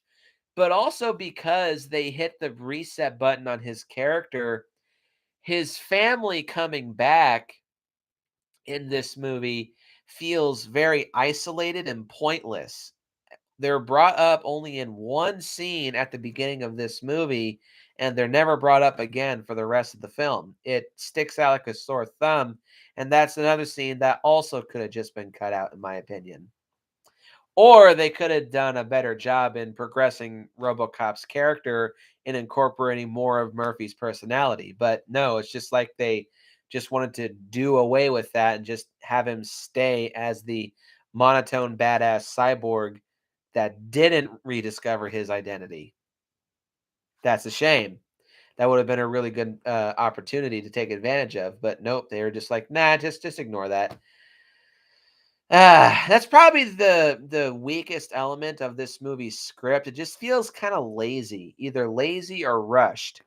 But also because they hit the reset button on his character, his family coming back in this movie feels very isolated and pointless. They're brought up only in one scene at the beginning of this movie, and they're never brought up again for the rest of the film. It sticks out like a sore thumb, and that's another scene that also could have just been cut out, in my opinion. Or they could have done a better job in progressing RoboCop's character and incorporating more of Murphy's personality. But no, it's just like they just wanted to do away with that and just have him stay as the monotone badass cyborg that didn't rediscover his identity. That's a shame. That would have been a really good opportunity to take advantage of, but nope, they were just like, nah, just ignore that. That's probably the weakest element of this movie's script. It just feels kind of lazy, either lazy or rushed.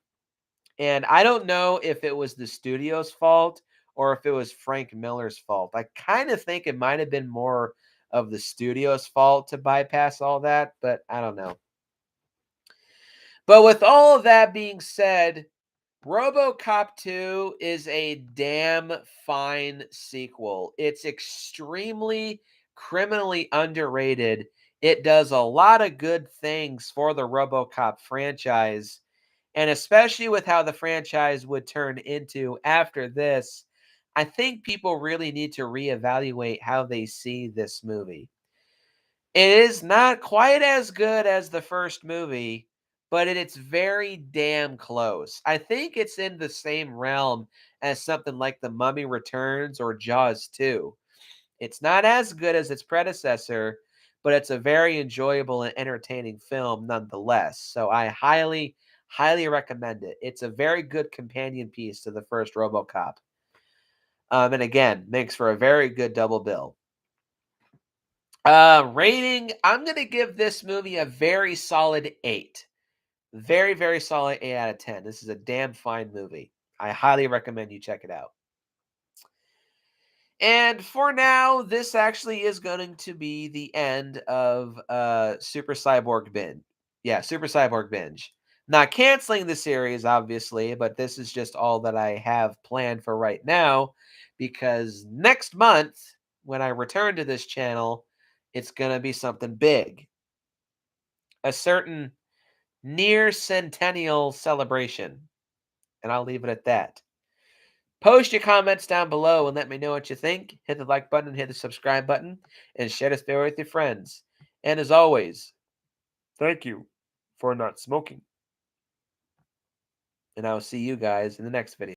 And I don't know if it was the studio's fault or if it was Frank Miller's fault. I kind of think it might have been more of the studio's fault to bypass all that, but I don't know. But with all of that being said, RoboCop 2 is a damn fine sequel. It's extremely criminally underrated. It does a lot of good things for the RoboCop franchise, and especially with how the franchise would turn into after this, I think people really need to reevaluate how they see this movie. It is not quite as good as the first movie, but it's very damn close. I think it's in the same realm as something like The Mummy Returns or Jaws 2. It's not as good as its predecessor, but it's a very enjoyable and entertaining film nonetheless. So I highly, highly recommend it. It's a very good companion piece to the first RoboCop. And again, makes for a very good double bill. Rating, I'm gonna give this movie a very solid 8. Very, very solid 8 out of 10. This is a damn fine movie. I highly recommend you check it out. And for now, this actually is going to be the end of Super Cyborg Binge. Yeah, Super Cyborg Binge. Not canceling the series, obviously, but this is just all that I have planned for right now because next month, when I return to this channel, it's going to be something big. A certain near centennial celebration. And I'll leave it at that. Post your comments down below and let me know what you think. Hit the like button, hit the subscribe button, and share this video with your friends. And as always, thank you for not smoking. And I will see you guys in the next video.